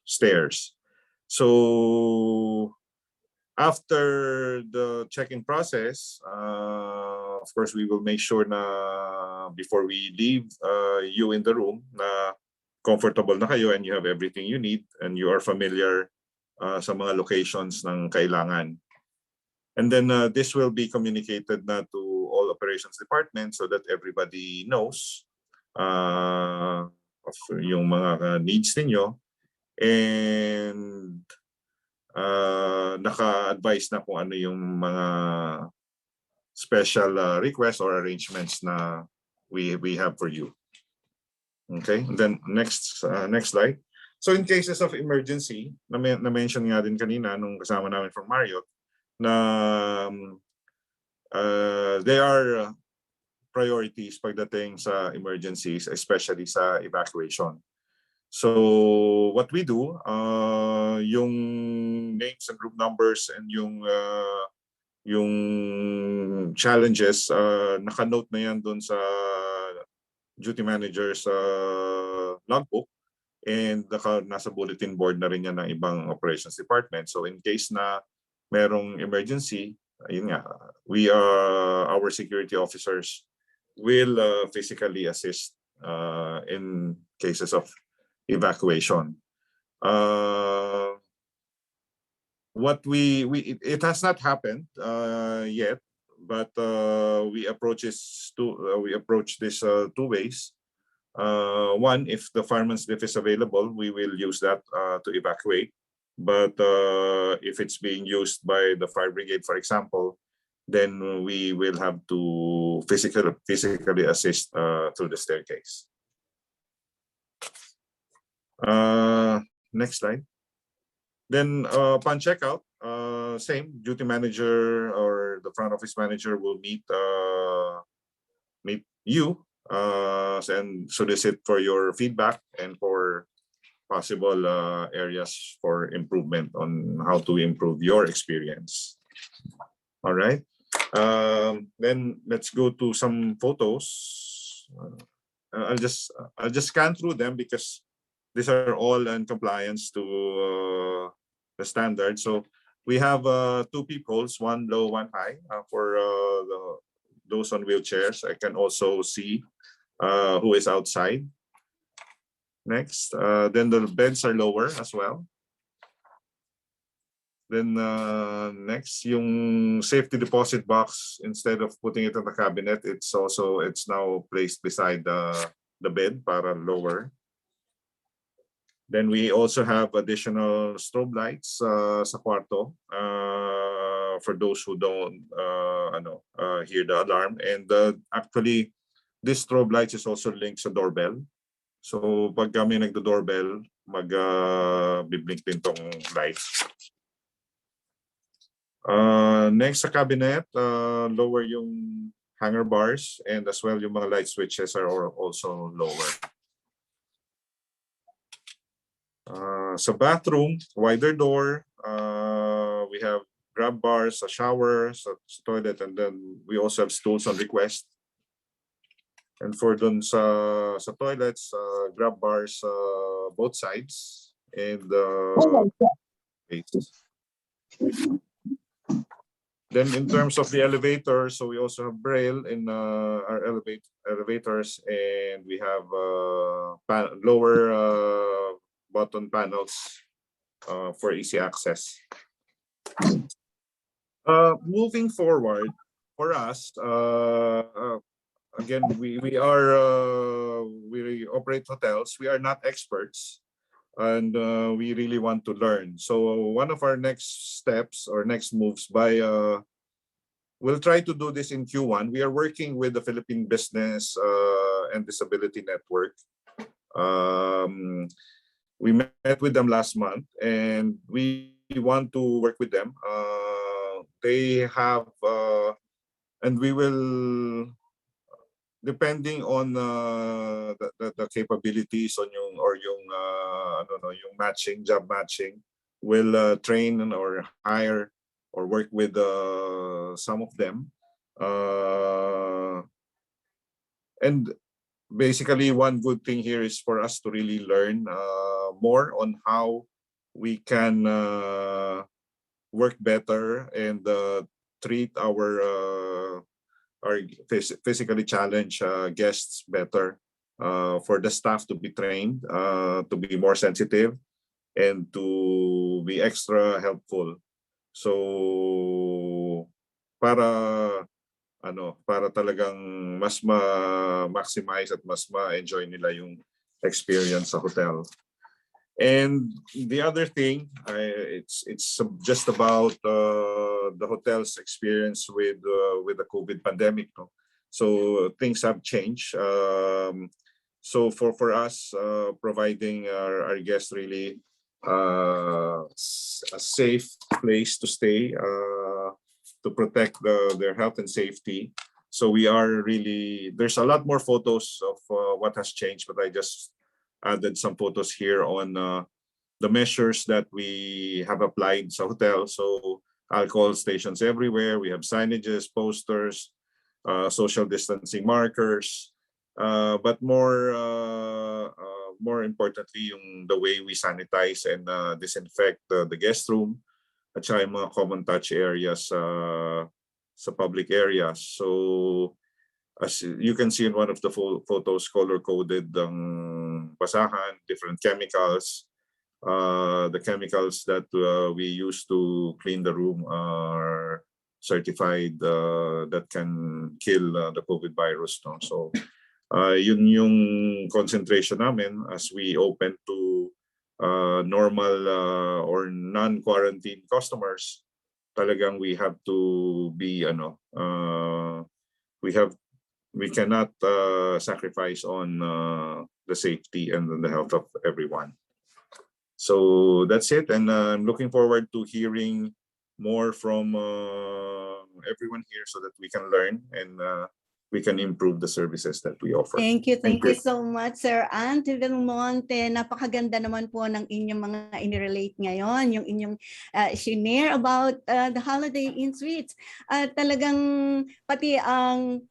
stairs. So after the check-in process, of course, we will make sure na before we leave you in the room na comfortable na kayo and you have everything you need and you are familiar sa mga locations ng kailangan. And then this will be communicated na to all operations departments so that everybody knows of yung mga needs ninyo and naka-advise na kung ano yung mga special requests or arrangements na we have for you. Okay, and then next slide. So in cases of emergency, na-mention nga din kanina nung kasama namin from Marriott, na there are priorities pagdating sa emergencies, especially sa evacuation. So what we do, yung names and group numbers and yung challenges, naka-note na yan dun sa duty manager's logbook, and nasa bulletin board na rin yan ng ibang operations department. So in case na merong emergency, ayun nga, our security officers will physically assist in cases of evacuation. It has not happened yet, but we approach this two ways. One, if the fireman's lift is available, we will use that to evacuate. But if it's being used by the fire brigade, for example, then we will have to physically assist through the staircase. Next slide. Then upon checkout, same duty manager or the front office manager will meet you and solicit for your feedback and for possible areas for improvement on how to improve your experience. All right. Then let's go to some photos. I'll just scan through them because these are all in compliance to the standard. So we have 2 peepholes, one low, one high for those on wheelchairs. I can also see who is outside. Next, then the beds are lower as well. Then next, yung safety deposit box, instead of putting it in the cabinet, it's now placed beside the bed para lower. Then we also have additional strobe lights sa kwarto for those who don't hear the alarm. And actually, this strobe light is also linked sa doorbell. So pag kami nagdo-doorbell, mag-biblink din tong lights. Next sa cabinet, lower yung hanger bars and as well yung mga light switches are also lower. Sa bathroom, wider door, we have grab bars, a shower, sa toilet, and then we also have stools on request. And for dun sa toilets, grab bars both sides and then in terms of the elevator, so we also have braille in our elevators, and we have lower button panels for easy access. Moving forward, for us, again, we operate hotels. We are not experts, and we really want to learn. So one of our next steps or next moves we'll try to do this in Q1. We are working with the Philippine Business and Disability Network. We met with them last month, and we want to work with them. They have, and we will, depending on the capabilities on yung job matching, will train or hire or work with some of them. And basically, one good thing here is for us to really learn more on how we can work better and treat our physically challenged guests better, for the staff to be trained, to be more sensitive, and to be extra helpful. So para talagang mas ma-maximize at mas ma-enjoy nila yung experience sa hotel. And the other thing, it's just about the hotel's experience with the COVID pandemic. No? So things have changed. So for us, providing our guests really a safe place to stay, to protect their health and safety. So we are really, there's a lot more photos of what has changed, but I just added some photos here on the measures that we have applied sa hotel. So alcohol stations everywhere. We have signages, posters, social distancing markers, but more importantly, the way we sanitize and disinfect the guest room at saka yung mga common touch areas sa public areas. So as you can see in one of the photos, color-coded ang basahan, different chemicals. The chemicals that we use to clean the room are certified that can kill the COVID virus. No? So yun yung concentration namin as we open to normal or non-quarantine customers. talagang we have to be we cannot sacrifice on the safety and the health of everyone. So that's it, and I'm looking forward to hearing more from everyone here so that we can learn and we can improve the services that we offer. Thank you so much, Sir Ante Del Monte. Napakaganda naman po ng inyong mga inirelate ngayon, yung inyong share about the holiday in suites. Talagang pati ang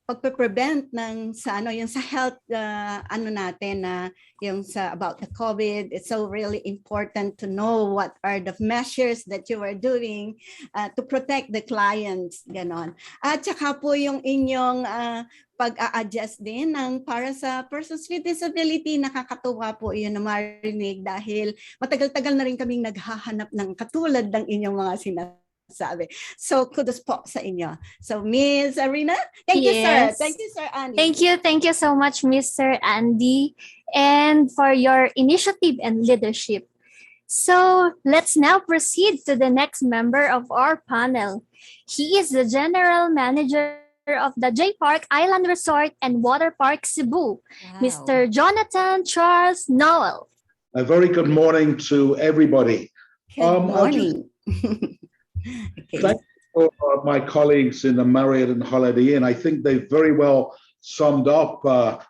pagpe-prevent ng yung sa health natin na yung sa about the COVID. It's so really important to know what are the measures that you are doing to protect the clients, ganon. At saka po yung inyong pag-a-adjust din ng para sa persons with disability. Nakakatuwa po yun na marinig dahil matagal-tagal na rin kaming naghahanap ng katulad ng inyong mga sinasabi. So kudos po sa inyo. So Ms. Arena, thank you, sir. Thank you, Sir Andy. Thank you so much, Mr. Andy, and for your initiative and leadership. So let's now proceed to the next member of our panel. He is the General Manager of the J Park Island Resort and Water Park Cebu, Mr. Jonathan Charles Noel. A very good morning to everybody. Good morning. Thank you for my colleagues in the Marriott and Holiday Inn. I think they've very well summed up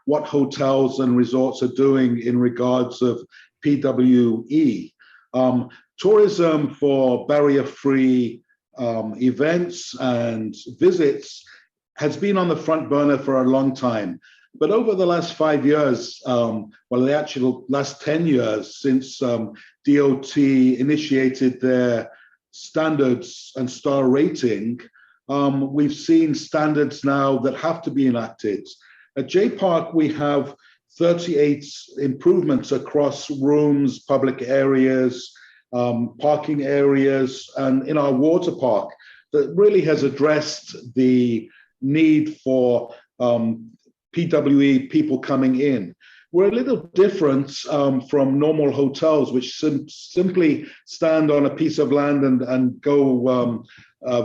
what hotels and resorts are doing in regards of PWE. Tourism for barrier-free events and visits has been on the front burner for a long time. But over the last 5 years, the actual last 10 years since DOT initiated their standards and star rating, we've seen standards now that have to be enacted. At J Park, we have 38 improvements across rooms, public areas, parking areas, and in our water park that really has addressed the need for PWE people coming in. We're a little different from normal hotels, which simply stand on a piece of land and go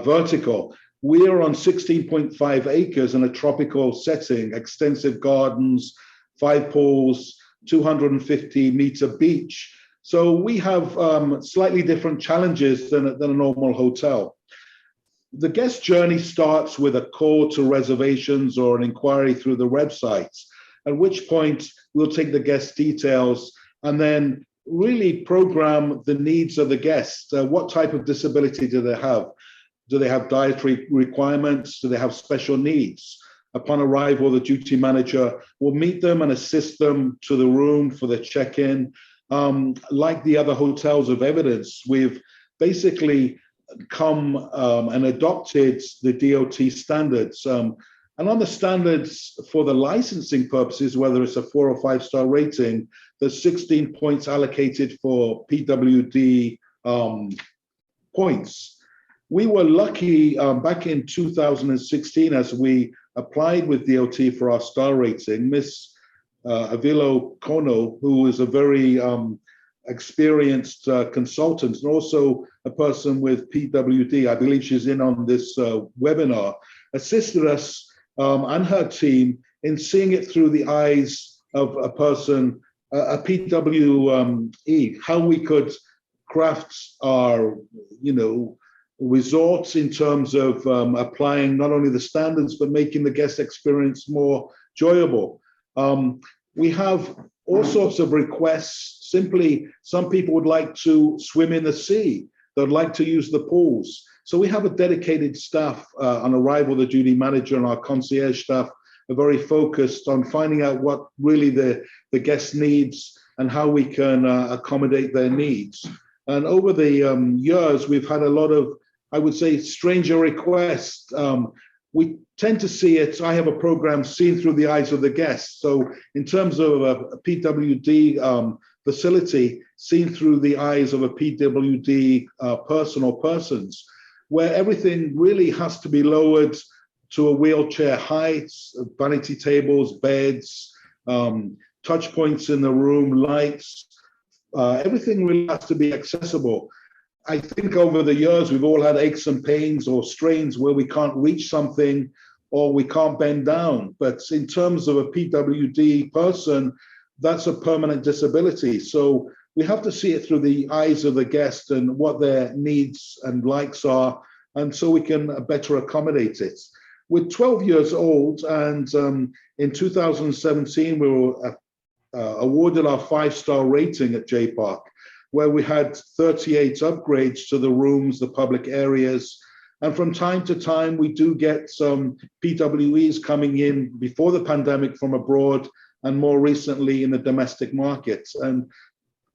vertical. We are on 16.5 acres in a tropical setting, extensive gardens, 5 pools, 250-meter beach. So we have slightly different challenges than a normal hotel. The guest journey starts with a call to reservations or an inquiry through the website, at which point we'll take the guest details and then really program the needs of the guests. What type of disability do they have? Do they have dietary requirements? Do they have special needs? Upon arrival, the duty manager will meet them and assist them to the room for the check-in. Like the other hotels of evidence, we've basically come and adopted the DOT standards. And on the standards for the licensing purposes, whether it's a 4 or 5 star rating, there's 16 points allocated for PWD points. We were lucky back in 2016 as we applied with DOT for our star rating. Miss Avilo Kono, who is a very experienced consultant and also a person with PWD, I believe she's in on this webinar, assisted us and her team in seeing it through the eyes of a person, a PWE, how we could craft our, resorts in terms of applying not only the standards, but making the guest experience more enjoyable. We have all sorts of requests. Simply, some people would like to swim in the sea. They'd like to use the pools. So we have a dedicated staff on arrival, the duty manager and our concierge staff are very focused on finding out what really the guest needs and how we can accommodate their needs. And over the years, we've had a lot of, I would say, stranger requests. We tend to see it, I have a program seen through the eyes of the guests. So in terms of a PWD facility, seen through the eyes of a PWD person or persons, where everything really has to be lowered to a wheelchair height, vanity tables, beds, touch points in the room, lights, everything really has to be accessible. I think over the years, we've all had aches and pains or strains where we can't reach something or we can't bend down. But in terms of a PWD person, that's a permanent disability. So we have to see it through the eyes of the guest and what their needs and likes are, and so we can better accommodate it. We're 12 years old, and in 2017, we were awarded our 5-star rating at JPark, where we had 38 upgrades to the rooms, the public areas. And from time to time, we do get some PWEs coming in before the pandemic from abroad, and more recently in the domestic market. And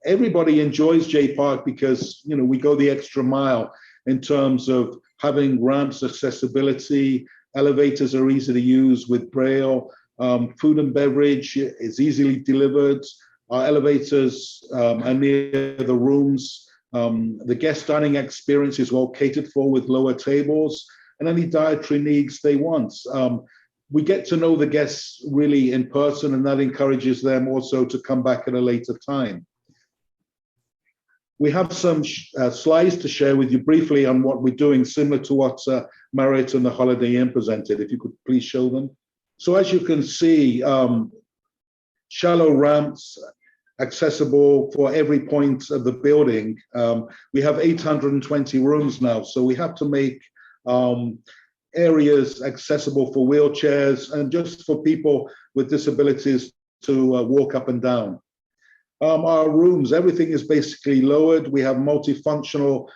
everybody enjoys JPark because, you know, we go the extra mile in terms of having ramps, accessibility, elevators are easy to use with Braille, food and beverage is easily delivered. Our elevators are near the rooms. The guest dining experience is well catered for with lower tables and any dietary needs they want. We get to know the guests really in person, and that encourages them also to come back at a later time. We have some slides to share with you briefly on what we're doing, similar to what Marriott and the Holiday Inn presented. If you could please show them. So as you can see, shallow ramps, accessible for every point of the building. We have 820 rooms now, so we have to make areas accessible for wheelchairs and just for people with disabilities to walk up and down. Our rooms, everything is basically lowered. We have multifunctional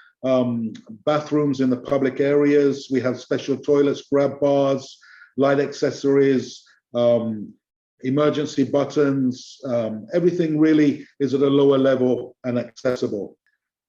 bathrooms in the public areas. We have special toilets, grab bars, light accessories, emergency buttons. Everything really is at a lower level and accessible.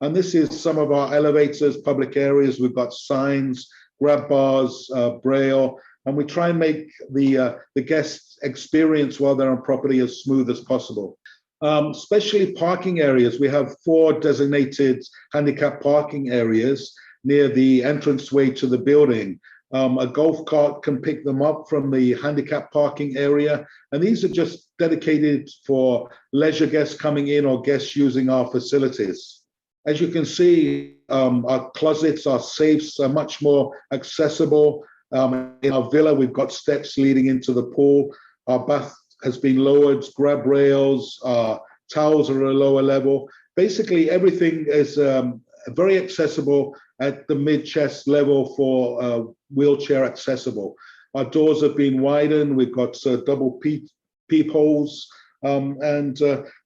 And this is some of our elevators, public areas. We've got signs, grab bars, Braille, and we try and make the guest experience while they're on property as smooth as possible. Especially parking areas. We have 4 designated handicap parking areas near the entranceway to the building. A golf cart can pick them up from the handicap parking area. And these are just dedicated for leisure guests coming in or guests using our facilities. As you can see, our closets, our safes are much more accessible. In our villa, we've got steps leading into the pool. Our bath has been lowered, grab rails, towels are at a lower level. Basically, everything is very accessible at the mid-chest level for wheelchair accessible. Our doors have been widened. We've got double peepholes. And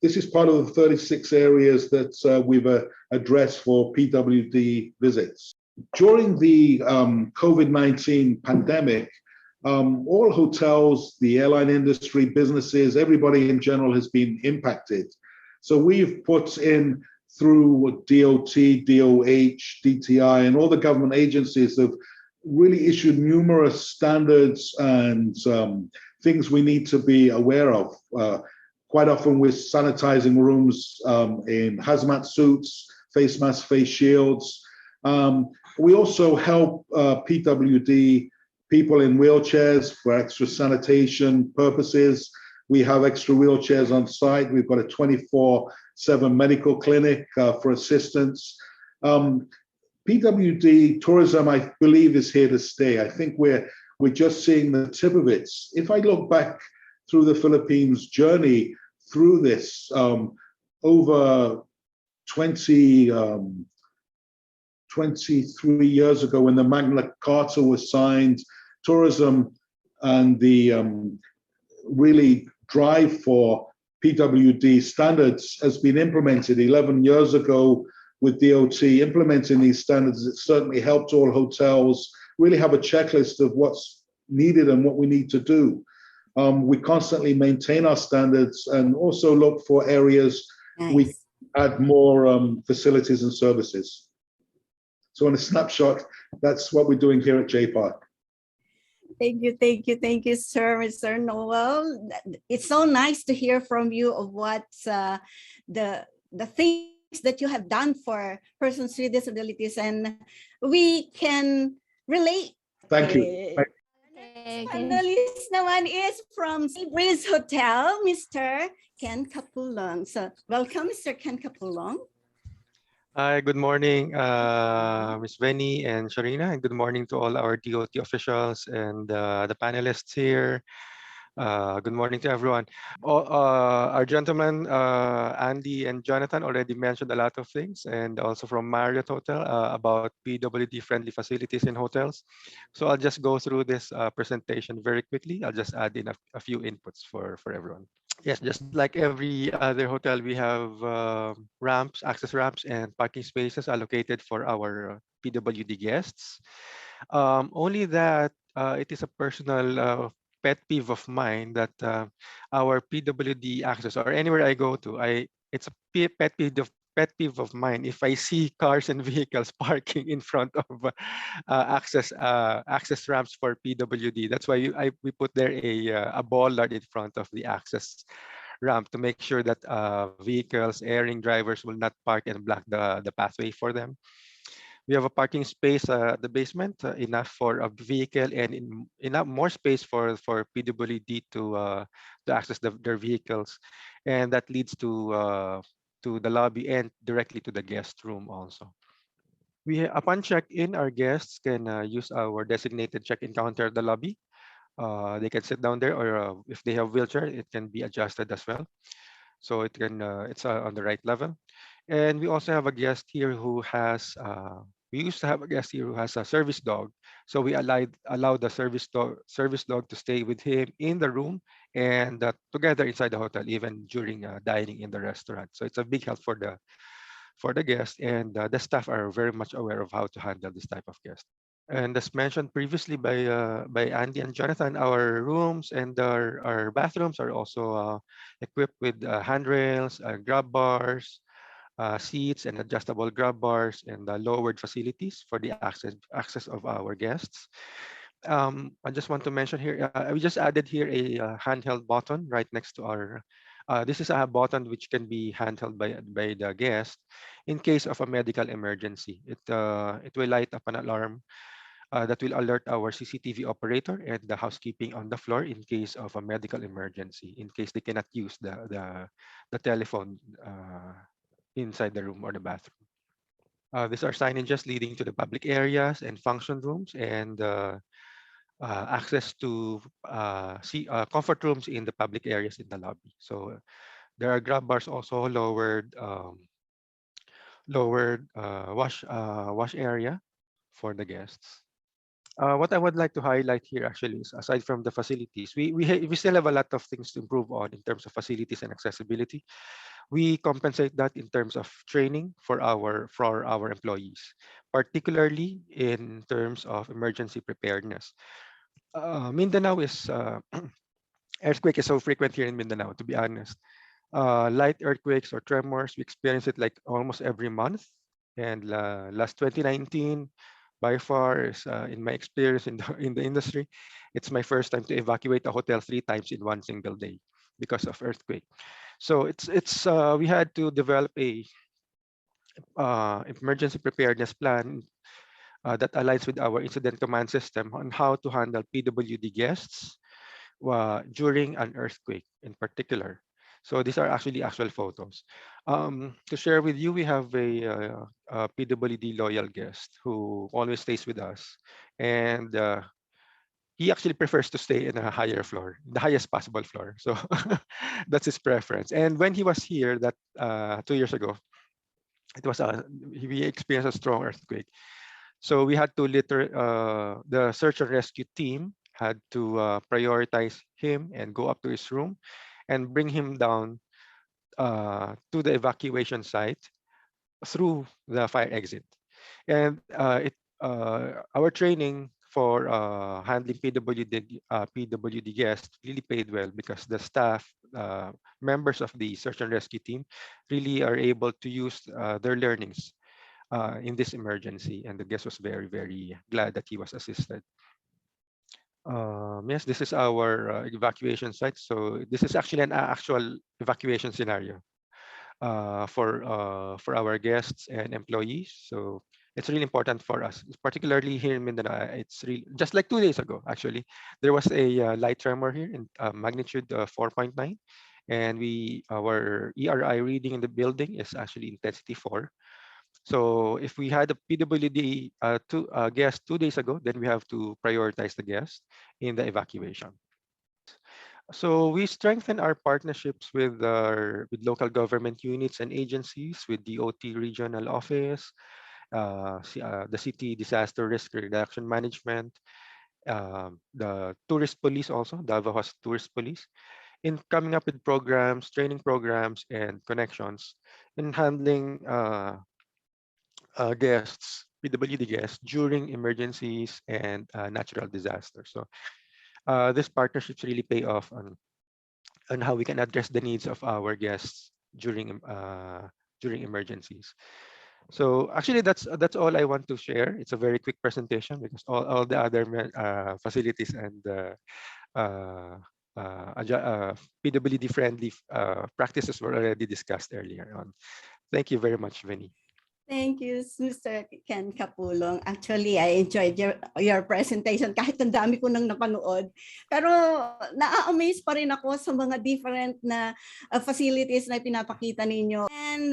this is part of the 36 areas that we've addressed for PWD visits. During the COVID-19 pandemic, all hotels, the airline industry, businesses, everybody in general has been impacted. So we've put in through DOT, DOH, DTI, and all the government agencies have really issued numerous standards and things we need to be aware of. Quite often we're sanitizing rooms in hazmat suits, face masks, face shields. We also help PWD people in wheelchairs for extra sanitation purposes. We have extra wheelchairs on site. We've got a 24/7 medical clinic for assistance. PWD tourism, I believe, is here to stay. I think we're just seeing the tip of it. If I look back through the Philippines' journey through this, over 23 years ago when the Magna Carta was signed, tourism and the really drive for PWD standards has been implemented 11 years ago with DOT implementing these standards. It certainly helped all hotels really have a checklist of what's needed and what we need to do. We constantly maintain our standards and also look for areas we add more facilities and services. So in a snapshot, that's what we're doing here at JPark. Thank you, sir, Mr. Noel. It's so nice to hear from you of what the things that you have done for persons with disabilities, and we can relate. Thank you. Panelist naman is from Sea Breeze Hotel, Mr. Ken Capulong. So welcome, Mr. Ken Capulong. Hi, good morning, Ms. Benny and Sharina, and good morning to all our DOT officials and the panelists here. Good morning to everyone. Our gentlemen, Andy and Jonathan, already mentioned a lot of things, and also from Marriott Hotel about PWD-friendly facilities in hotels. So I'll just go through this presentation very quickly. I'll just add in a few inputs for everyone. Yes, just like every other hotel, we have ramps, access ramps, and parking spaces allocated for our PWD guests. Only that it is a personal pet peeve of mine that our PWD access or anywhere I go to, it's a pet peeve of mine if I see cars and vehicles parking in front of access ramps for PWD. That's why we put there a bollard in front of the access ramp to make sure that vehicles, erring drivers will not park and block the pathway for them. We have a parking space at the basement, enough for a vehicle and enough more space for PWD to access their vehicles, and that leads to the lobby and directly to the guest room also. Upon check-in, our guests can use our designated check-in counter at the lobby. They can sit down there, or if they have wheelchair, it can be adjusted as well. So it's on the right level. And we also have a guest here who has we used to have a guest here who has a service dog. So we allowed the service dog to stay with him in the room and together inside the hotel, even during dining in the restaurant. So it's a big help for the guest, and the staff are very much aware of how to handle this type of guest. And as mentioned previously by Andy and Jonathan, our rooms and our bathrooms are also equipped with handrails, grab bars, seats, and adjustable grab bars, and lowered facilities for the access of our guests. I just want to mention here, we just added here a handheld button right next to our. This is a button which can be handheld by the guest in case of a medical emergency. It will light up an alarm that will alert our CCTV operator and the housekeeping on the floor in case of a medical emergency, in case they cannot use the telephone inside the room or the bathroom. These are signages leading to the public areas and function rooms, and access to comfort rooms in the public areas in the lobby. So there are grab bars also, lowered wash area for the guests. What I would like to highlight here actually is, aside from the facilities, we still have a lot of things to improve on in terms of facilities and accessibility. We compensate that in terms of training for our employees, particularly in terms of emergency preparedness. Mindanao is earthquake is so frequent here in Mindanao, to be honest. Light earthquakes or tremors, we experience it like almost every month. And last 2019, by far, is in my experience in the industry, it's my first time to evacuate a hotel 3 times in one single day because of earthquake. So we had to develop a emergency preparedness plan that aligns with our incident command system on how to handle PWD guests during an earthquake in particular. So these are actually actual photos. To share with you, we have a PWD loyal guest who always stays with us. And he actually prefers to stay in a higher floor, the highest possible floor. So that's his preference. And when he was here 2 years ago, it was we experienced a strong earthquake. So we had to the search and rescue team had to prioritize him and go up to his room and bring him down to the evacuation site through the fire exit. And our training for handling PWD guests really paid well, because the staff, members of the search and rescue team, really are able to use their learnings in this emergency, and the guest was very, very glad that he was assisted. Yes, this is our evacuation site. So this is actually an actual evacuation scenario for our guests and employees. So it's really important for us, particularly here in Mindanao. It's really just like 2 days ago. Actually, there was a light tremor here in magnitude 4.9, and our ERI reading in the building is actually intensity 4. So if we had a PWD guest 2 days ago, then we have to prioritize the guest in the evacuation. So we strengthen our partnerships with local government units and agencies, with the OT regional office, the city disaster risk reduction management, the tourist police also, Davao has tourist police, in coming up with programs, training programs, and connections in handling guests, PWD guests during emergencies and natural disasters. So these partnerships really pay off on how we can address the needs of our guests during emergencies. So actually, that's all I want to share. It's a very quick presentation because all the other facilities and PWD friendly practices were already discussed earlier on. Thank you very much, Vinny. Thank you, Mr. Ken Capulong. Actually, I enjoyed your presentation kahit ang dami ko nang napanood. Pero na-amaze pa rin ako sa mga different na facilities na pinapakita ninyo. And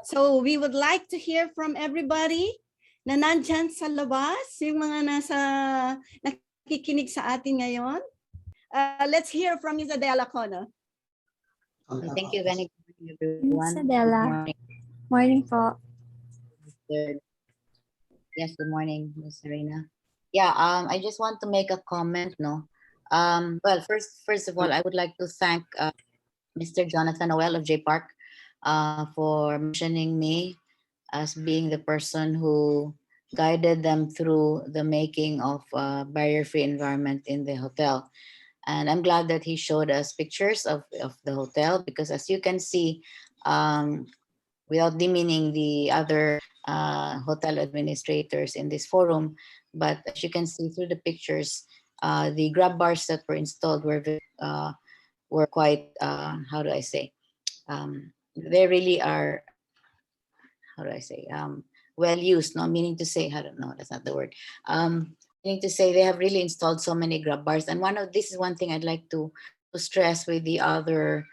so we would like to hear from everybody na nandyan sa labas, yung mga nakikinig sa atin ngayon. Let's hear from Isabella Cono. Thank you, Vinny. Everyone. Isabella. Morning po. Yes, good morning, Ms. Serena. Yeah, I just want to make a comment, no. Well, first of all, I would like to thank Mr. Jonathan Noel of JPark for mentioning me as being the person who guided them through the making of barrier-free environment in the hotel. And I'm glad that he showed us pictures of the hotel, because as you can see, without demeaning the other hotel administrators in this forum, but as you can see through the pictures, the grab bars that were installed were quite, how do I say, they really are, how do I say, well used, no, meaning to say, I don't know, that's not the word. Meaning to say they have really installed so many grab bars. And this is one thing I'd like to stress with the other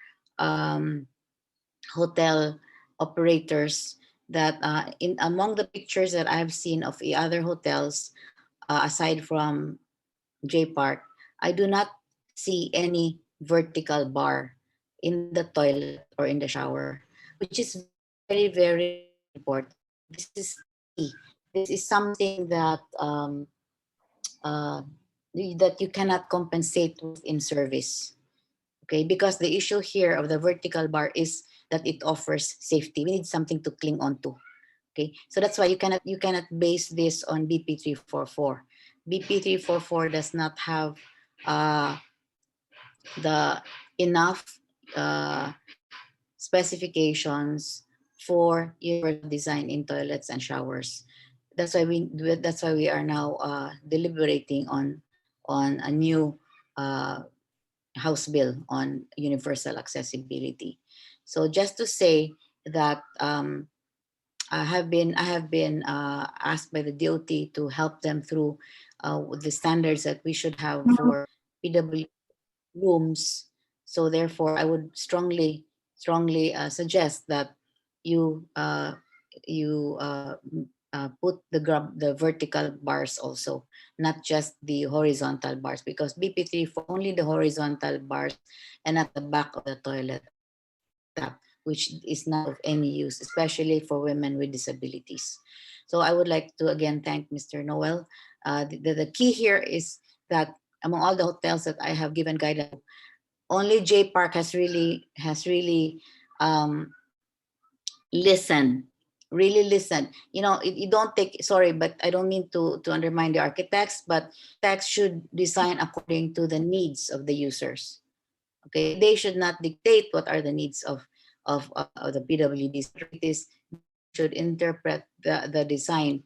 hotel operators, that among the pictures that I've seen of the other hotels, aside from JPark, I do not see any vertical bar in the toilet or in the shower, which is very, very important. This is key. This is something that that you cannot compensate with in service. Okay, because the issue here of the vertical bar is that it offers safety. We need something to cling on to. Okay, so that's why you cannot base this on BP344. BP344 does not have the enough specifications for universal design in toilets and showers. That's why we are now deliberating on a new House bill on universal accessibility. So just to say that I have been asked by the DOT to help them through the standards that we should have for PW rooms. So therefore, I would strongly suggest that you put the vertical bars also, not just the horizontal bars, because BP3 for only the horizontal bars and at the back of the toilet, which is not of any use, especially for women with disabilities. So I would like to again thank Mr. Noel. The key here is that among all the hotels that I have given guidance, only JPark has really listened. Really listen. You know, you don't take, sorry, but I don't mean to undermine the architects, but architects should design according to the needs of the users. Okay, they should not dictate what are the needs of the PWDs. Should interpret the design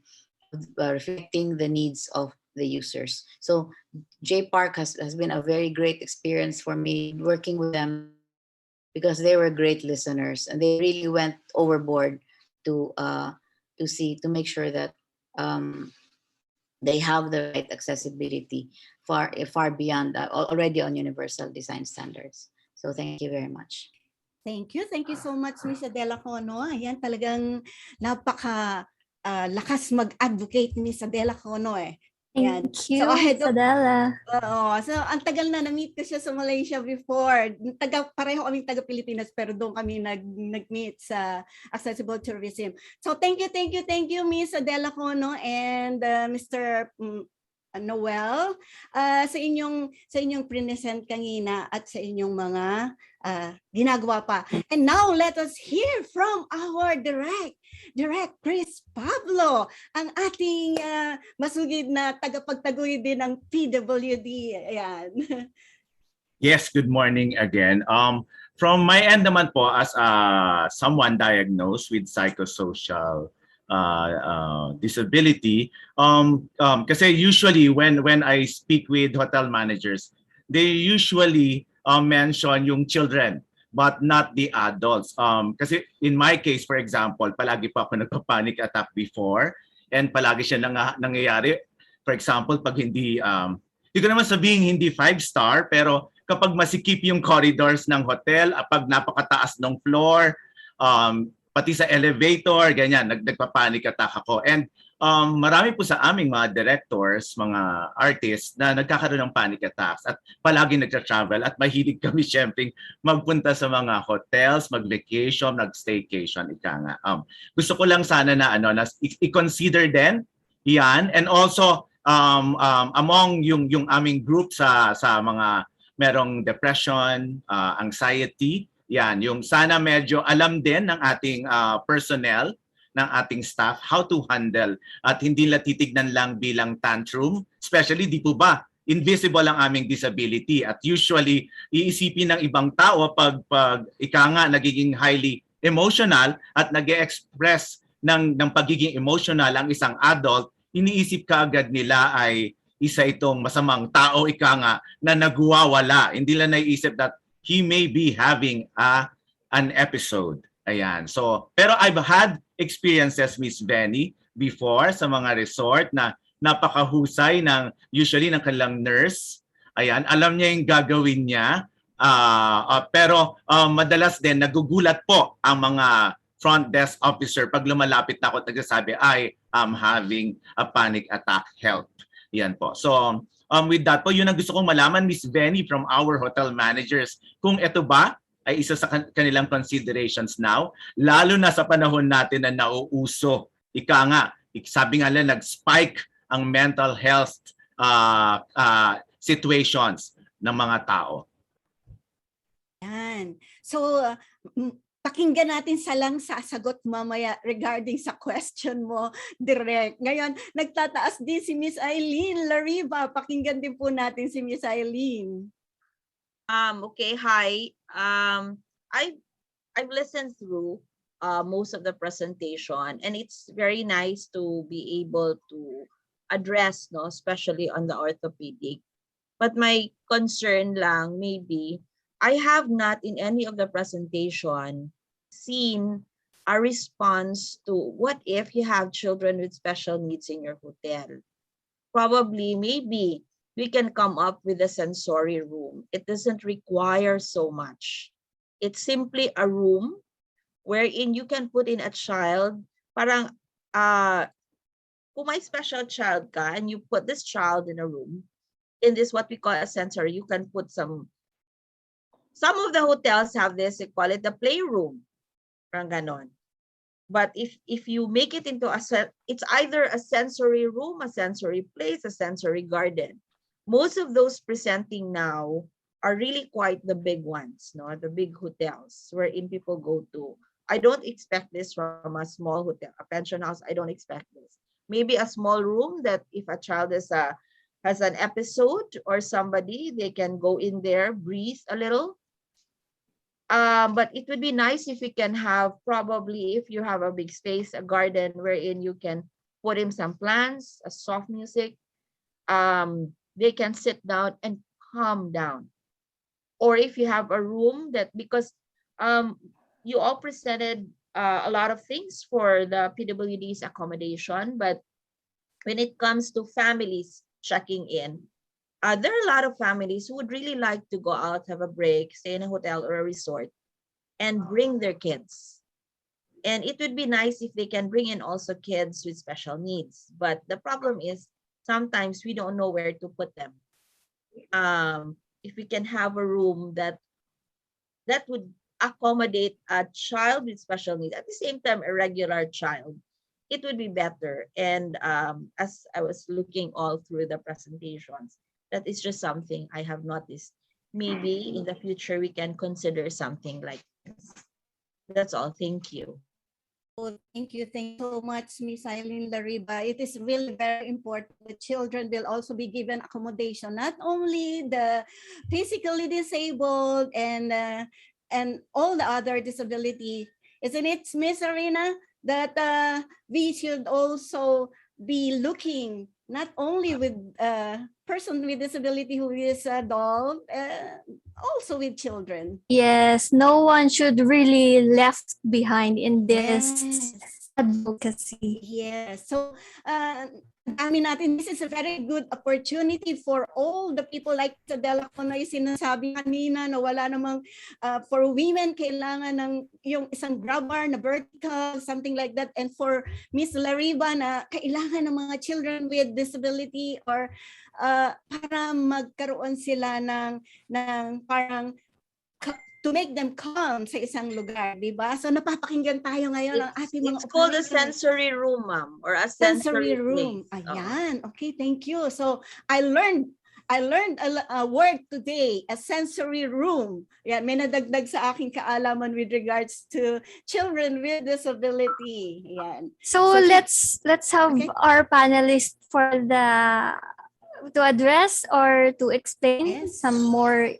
reflecting the needs of the users. So JPark has been a very great experience for me working with them, because they were great listeners and they really went overboard to make sure that they have the right accessibility far beyond already on universal design standards. So thank you very much. Thank you. Thank you so much, Miss Adela Cono. Ayan, talagang napaka lakas mag-advocate ni Miss Adela Cono eh. Ayan. Thank you, So ahead of Sadela. so ang tagal na na-meet ko siya sa Malaysia before. Pareho kaming taga Pilipinas pero doon kami nag-meet sa Accessible Tourism. So thank you Miss Adela Cono and Mr. Noel sa inyong present kanina at sa inyong mga ginagawa pa. And now let us hear from our Direct Chris Pablo, ang ating masugid na tagapagtaguyod din ng PWD. Ayan. Yes, good morning again. From my end naman po as someone diagnosed with psychosocial disability, kasi usually when I speak with hotel managers, they usually mention yung children but not the adults. Kasi in my case, for example, palagi pa ako nagpa-panic attack before and palagi siya nangyayari. For example, pag hindi ko naman sabihin hindi 5-star, pero kapag masikip yung corridors ng hotel, pag napakataas ng floor, pati sa elevator, ganyan, nagpa-panic attack ako. And marami po sa aming mga directors, mga artists na nagkakaroon ng panic attacks at palagi nagtra-travel at mahilig kami syempre magpunta sa mga hotels, mag-vacation, mag-staycation, ika nga. Gusto ko lang sana na na i-consider din yan, and also among yung aming group sa mga merong depression, anxiety, yan, yung sana medyo alam din ng ating personnel, ng ating staff how to handle at hindi lang titignan lang bilang tantrum, especially di po ba invisible ang aming disability at usually iisipin ng ibang tao pag ika nga nagiging highly emotional at nag-e-express ng pagiging emotional ang isang adult, iniisip kaagad nila ay isa itong masamang tao, ika nga, na nagwawala. Hindi lang naiisip that he may be having an episode. Ayan. So, pero I've had experiences, Miss Benny, before sa mga resort na napakahusay ng usually ng kanilang nurse. Ayan, alam niya yung gagawin niya. Pero madalas din nagugulat po ang mga front desk officer pag lumalapit na ako at nagsasabi, I am having a panic attack, help. Yan po. So, with that po, yun ang gusto kong malaman, Miss Benny, from our hotel managers. Kung ito ba ay isa sa kanilang considerations now, lalo na sa panahon natin na nauuso. Ika nga, sabi nga lang, nag-spike ang mental health situations ng mga tao. Yan. So, pakinggan natin salang sasagot mamaya regarding sa question mo, Direk. Ngayon, nagtataas din si Miss Eileen Lariba. Pakinggan din po natin si Miss Eileen. Okay, hi. I've listened through most of the presentation, and it's very nice to be able to address, no, especially on the orthopedic. But my concern lang maybe, I have not in any of the presentation seen a response to what if you have children with special needs in your hotel. Probably, maybe, we can come up with a sensory room. It doesn't require so much. It's simply a room wherein you can put in a child. Parang, kung may special child ka and you put this child in a room, in this what we call a sensory, you can put some of the hotels have this, they call it the playroom. Parang ganon. But if you make it into it's either a sensory room, a sensory place, a sensory garden. Most of those presenting now are really quite the big ones, no? The big hotels wherein people go to. I don't expect this from a small hotel, a pension house. I don't expect this. Maybe a small room that if a child has an episode or somebody, they can go in there, breathe a little. But it would be nice if we can have, probably if you have a big space, a garden wherein you can put in some plants, a soft music. They can sit down and calm down. Or if you have a room that, because you all presented a lot of things for the PWD's accommodation, but when it comes to families checking in, there are a lot of families who would really like to go out, have a break, stay in a hotel or a resort. and bring their kids. And it would be nice if they can bring in also kids with special needs. But the problem is sometimes we don't know where to put them. If we can have a room that would accommodate a child with special needs at the same time a regular child, it would be better. And as I was looking all through the presentations, that is just something I have noticed. Maybe in the future we can consider something like this. That's all. Thank you. Oh, thank you. Thank you so much, Miss Eileen Lariba. It is really very important that children will also be given accommodation, not only the physically disabled and all the other disability. Isn't it, Miss Arena, that we should also be looking not only with person with disability who is adult, also with children. Yes, no one should really left behind in this Yes. advocacy. Yes. So, dami natin, this is a very good opportunity for all the people like sa Dela Cono yung sinasabi kanina na wala namang for women kailangan ng yung isang grab bar na vertical, something like that. And for Miss Lariba na kailangan ng mga children with disability or para magkaroon sila ng parang to make them calm sa isang lugar, di ba? So napapakinggan tayo ngayon ang ating mga It's called a operators. sensory room, ma'am, or a Sensory sensory room. place. Ayan. Okay, thank you. So I learned a word today, a sensory room. Yeah, may nadagdag sa aking kaalaman with regards to children with disability. Yan. So let's have okay. our panelists for the to address or to explain some more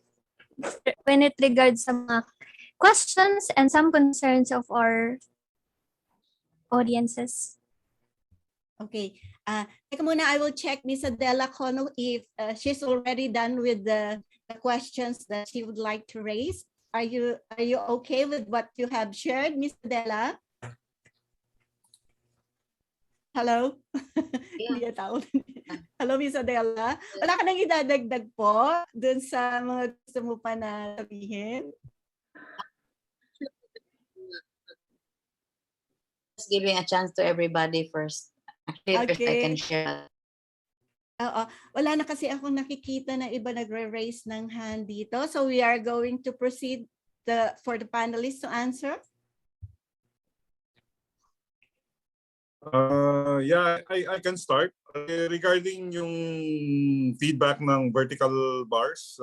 when it regards some questions and some concerns of our audiences. Okay. Teka muna, I will check Miss Adela Cono if she's already done with the questions that she would like to raise. Are you okay with what you have shared, Miss Adela? Hello? Hindi tao. Hello, Miss Adela. Wala ka nang idadagdag po dun sa mga gusto mo pa na sabihin? Just giving a chance to everybody first. Actually, first I can share. Oo. Wala na kasi akong nakikita na iba nagre-raise ng hand dito. So we are going to proceed for the panelists to answer. Yeah, I can start. Regarding yung feedback ng vertical bars,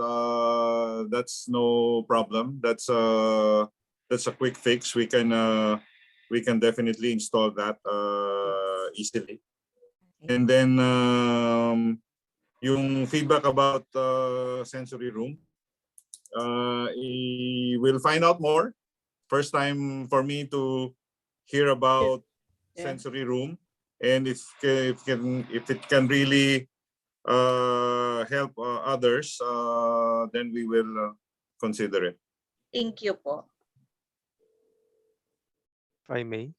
that's no problem. That's a quick fix. We can definitely install that easily. And then yung feedback about sensory room, we'll find out more. First time for me to hear about sensory room, and if it can really help others, then we will consider it. Thank you po. If I may.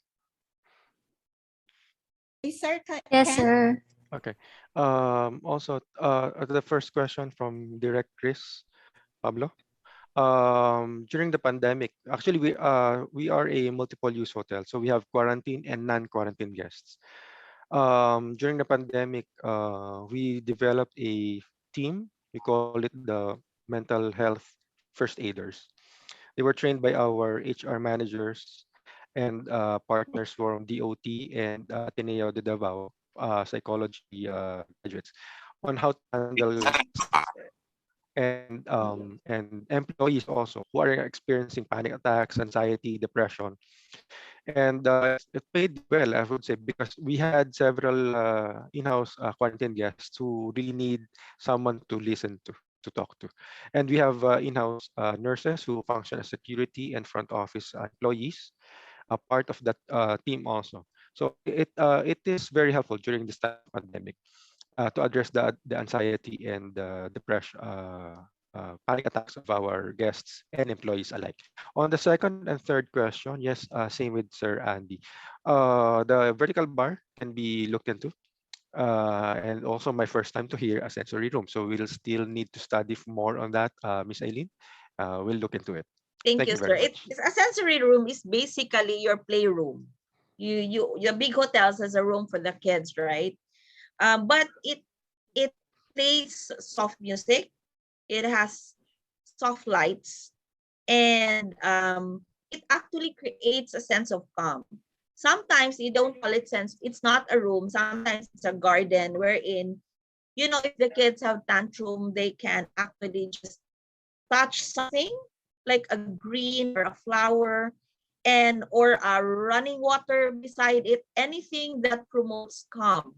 Sir, yes, sir. Okay. Also, the first question from Direct Chris Pablo. During the pandemic, actually we are a multiple use hotel, so we have quarantine and non-quarantine guests. During the pandemic, we developed a team. We call it the mental health first aiders. They were trained by our HR managers and partners from DOT and Ateneo de Davao psychology graduates on how to handle and employees also who are experiencing panic attacks, anxiety, depression. And it paid well, I would say, because we had several in-house quarantine guests who really need someone to listen to talk to. And we have in-house nurses who function as security and front office employees, a part of that team also. So it is very helpful during this time of pandemic to address the anxiety and depression, panic attacks of our guests and employees alike. On the second and third question, yes, same with Sir Andy. The vertical bar can be looked into. And also my first time to hear a sensory room. So we'll still need to study more on that, Miss Eileen. We'll look into it. Thank Thank you, you sir. very much. A sensory room is basically your playroom. Your big hotels has a room for the kids, right? But it plays soft music. It has soft lights, and it actually creates a sense of calm. Sometimes you don't call it sense. It's not a room. Sometimes it's a garden wherein, you know, if the kids have tantrum, they can actually just touch something like a green or a flower, and or a running water beside it, anything that promotes calm.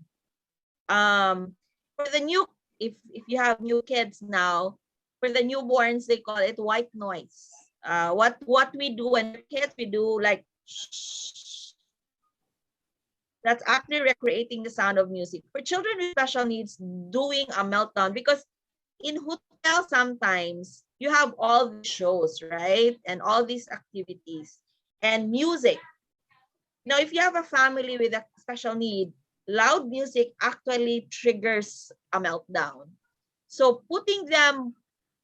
For the new, if you have new kids now, for the newborns, they call it white noise. What we do when the kids, we do like shh. That's actually recreating the sound of music. For children with special needs, doing a meltdown, because in hotels sometimes you have all the shows, right? And all these activities and music. Now, if you have a family with a special need, loud music actually triggers a meltdown. So putting them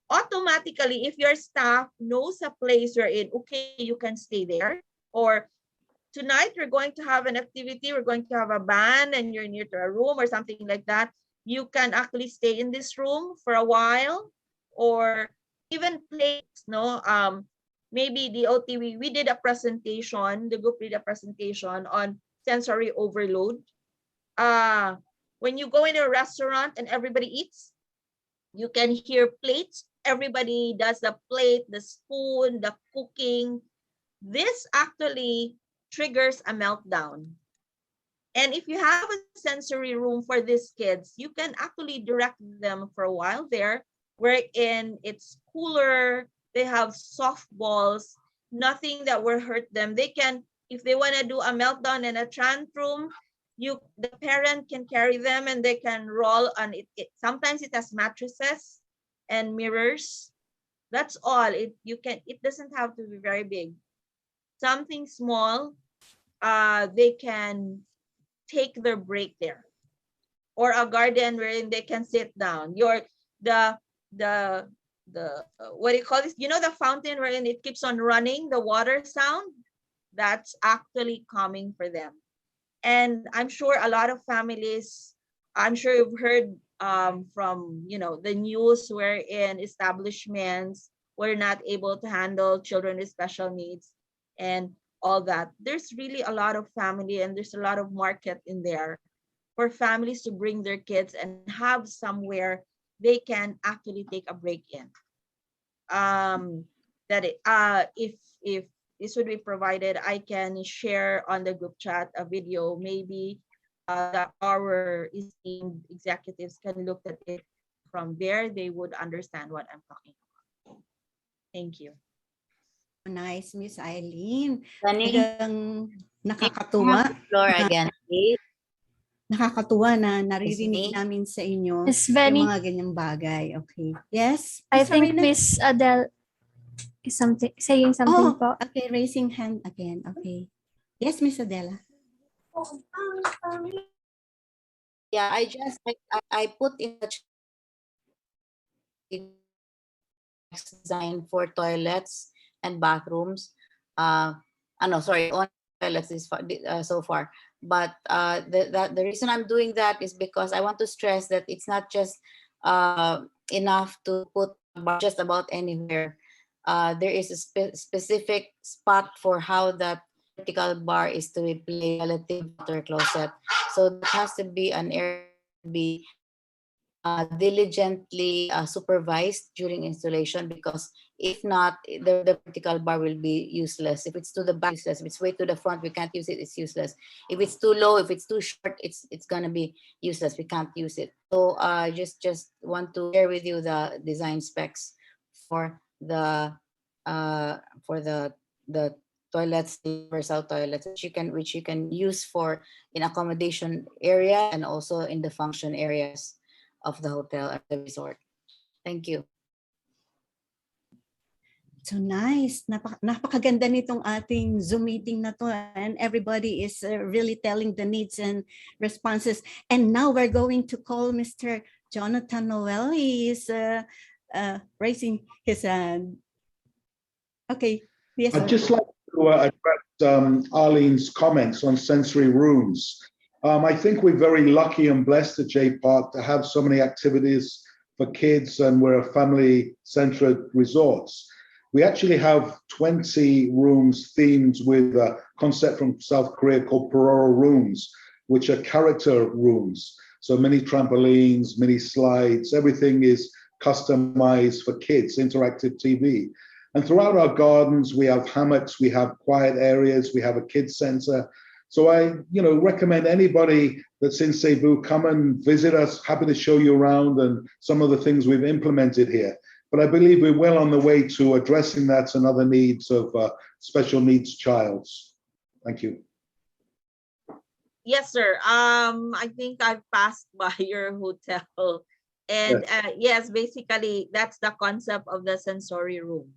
automatically, if your staff knows a place you're in, okay, you can stay there. Or tonight we're going to have an activity, we're going to have a band and you're near to a room or something like that, you can actually stay in this room for a while. Or even plates, no? Maybe the OTV, we did a presentation, the group did a presentation on sensory overload. When you go in a restaurant and everybody eats, you can hear plates, everybody does the plate, the spoon, the cooking. This actually triggers a meltdown. And if you have a sensory room for these kids, you can actually direct them for a while there, wherein it's cooler, they have soft balls, nothing that will hurt them. They can, if they want to do a meltdown and a tantrum, the parent can carry them and they can roll on it. Sometimes it has mattresses and mirrors. That's all. It doesn't have to be very big. Something small, they can take their break there. Or a garden wherein they can sit down. The what do you call this? You know, the fountain wherein it keeps on running, the water sound, that's actually calming for them. And I'm sure a lot of families, I'm sure you've heard from, you know, the news wherein establishments were not able to handle children with special needs and all that. There's really a lot of family and there's a lot of market in there for families to bring their kids and have somewhere they can actually take a break in. If this would be provided, I can share on the group chat a video. Maybe that our esteemed executives can look at it from there. They would understand what I'm talking about. Thank you. Nice, Miss Eileen. Sunny, Talagang you nakakatuwa. have the floor again, please. Nakakatuwa na naririnig Miss V? namin sa inyo Miss yung Benny, mga ganyang bagay. Okay. Yes? I Miss think Sarina? Miss Adele is saying something Oh, po. okay. Raising hand again. Okay. Yes, Miss Adela. Yeah, I put in the design for toilets and bathrooms. No, sorry, on toilets is so far. But the reason I'm doing that is because I want to stress that it's not just enough to put a bar just about anywhere. There is a specific spot for how that vertical bar is to replace relative water closet. So that has to be an area to be diligently supervised during installation, because if not, the vertical bar will be useless. If it's to the back, useless. If it's way to the front, we can't use it, it's useless. If it's too low, if it's too short, it's gonna be useless, we can't use it. So just want to share with you the design specs for the toilets, universal toilets, which you can use for in accommodation area and also in the function areas of the hotel or the resort. Thank you. So nice. Napakaganda nitong ating Zoom meeting na to, and everybody is really telling the needs and responses. And now we're going to call Mr. Jonathan Noel. He is raising his hand. Okay. Yes, I'd sir. just like to address Arlene's comments on sensory rooms. I think we're very lucky and blessed at J Park to have so many activities for kids, and we're a family-centered resorts. We actually have 20 rooms themed with a concept from South Korea called Pororo rooms, which are character rooms. So many trampolines, mini slides, everything is customized for kids, interactive TV. And throughout our gardens, we have hammocks, we have quiet areas, we have a kids center. So I, recommend anybody that's in Cebu, come and visit us. Happy to show you around and some of the things we've implemented here. But I believe we're well on the way to addressing that and other needs of special needs childs. Thank you. Yes, sir. I think I've passed by your hotel. And yes, basically, that's the concept of the sensory room.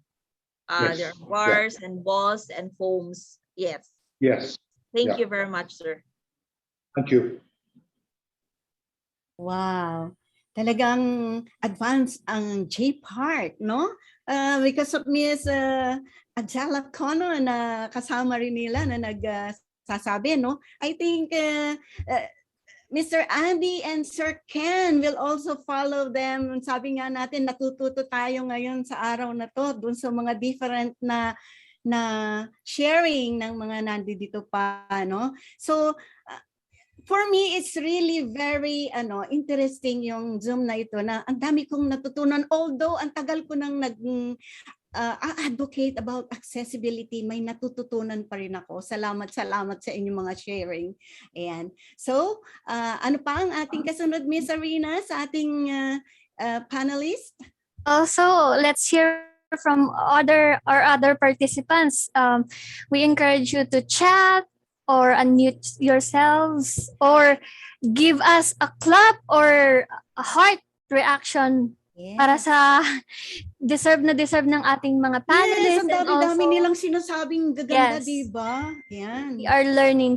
Yes. There are bars and balls and foams. Yes. Yes. Thank you very much, sir. Thank you. Wow. Talagang advanced ang J Park, no? Because of Miss Adela Cono na kasama rin nila na nagsasabi, no? I think Mr. Andy and Sir Ken will also follow them. Sabi nga natin, natututo tayo ngayon sa araw na to dun sa mga different na sharing ng mga nandito pa, no? So, for me, it's really very interesting yung Zoom na ito na ang dami kong natutunan. Although, ang tagal ko nang advocate about accessibility, may natututunan pa rin ako. Salamat sa inyong mga sharing. Ayan. So, ano pa ang ating kasunod, Miss Arena, sa ating panelist? Also, let's hear from other participants. We encourage you to chat or unmute yourselves or give us a clap or a heart reaction para sa deserve ng ating mga panelists. Yes, ang dami-dami nilang sinasabing gaganda, diba? Yan. We are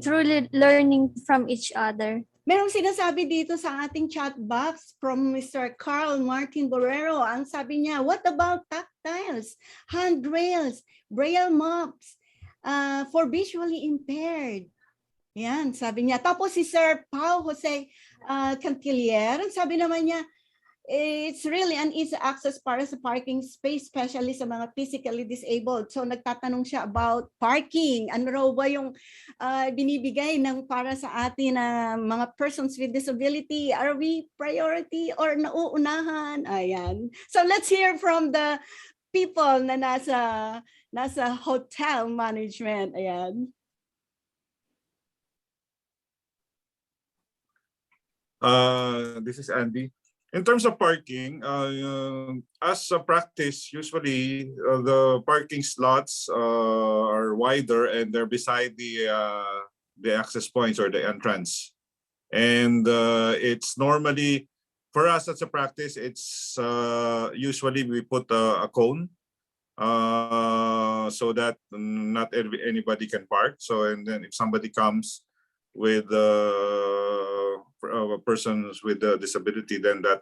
truly learning from each other. Merong sinasabi dito sa ating chat box from Mr. Carl Martin Borrero. Ang sabi niya, what about tactiles, handrails, braille maps for visually impaired? Yan, sabi niya. Tapos si Sir Pao Jose Cantilier, sabi naman niya, it's really an easy access para sa parking space, especially sa mga physically disabled. So nagtatanong siya about parking. Ano raw ba yung binibigay ng para sa atin na mga persons with disability? Are we priority or nauunahan? Ayan. So let's hear from the people na nasa hotel management. Ayan. This is Andy. In terms of parking, as a practice, usually the parking slots are wider and they're beside the access points or the entrance. And it's normally, for us as a practice, it's usually we put a cone so that not anybody can park. So, and then if somebody comes with persons with a disability, then that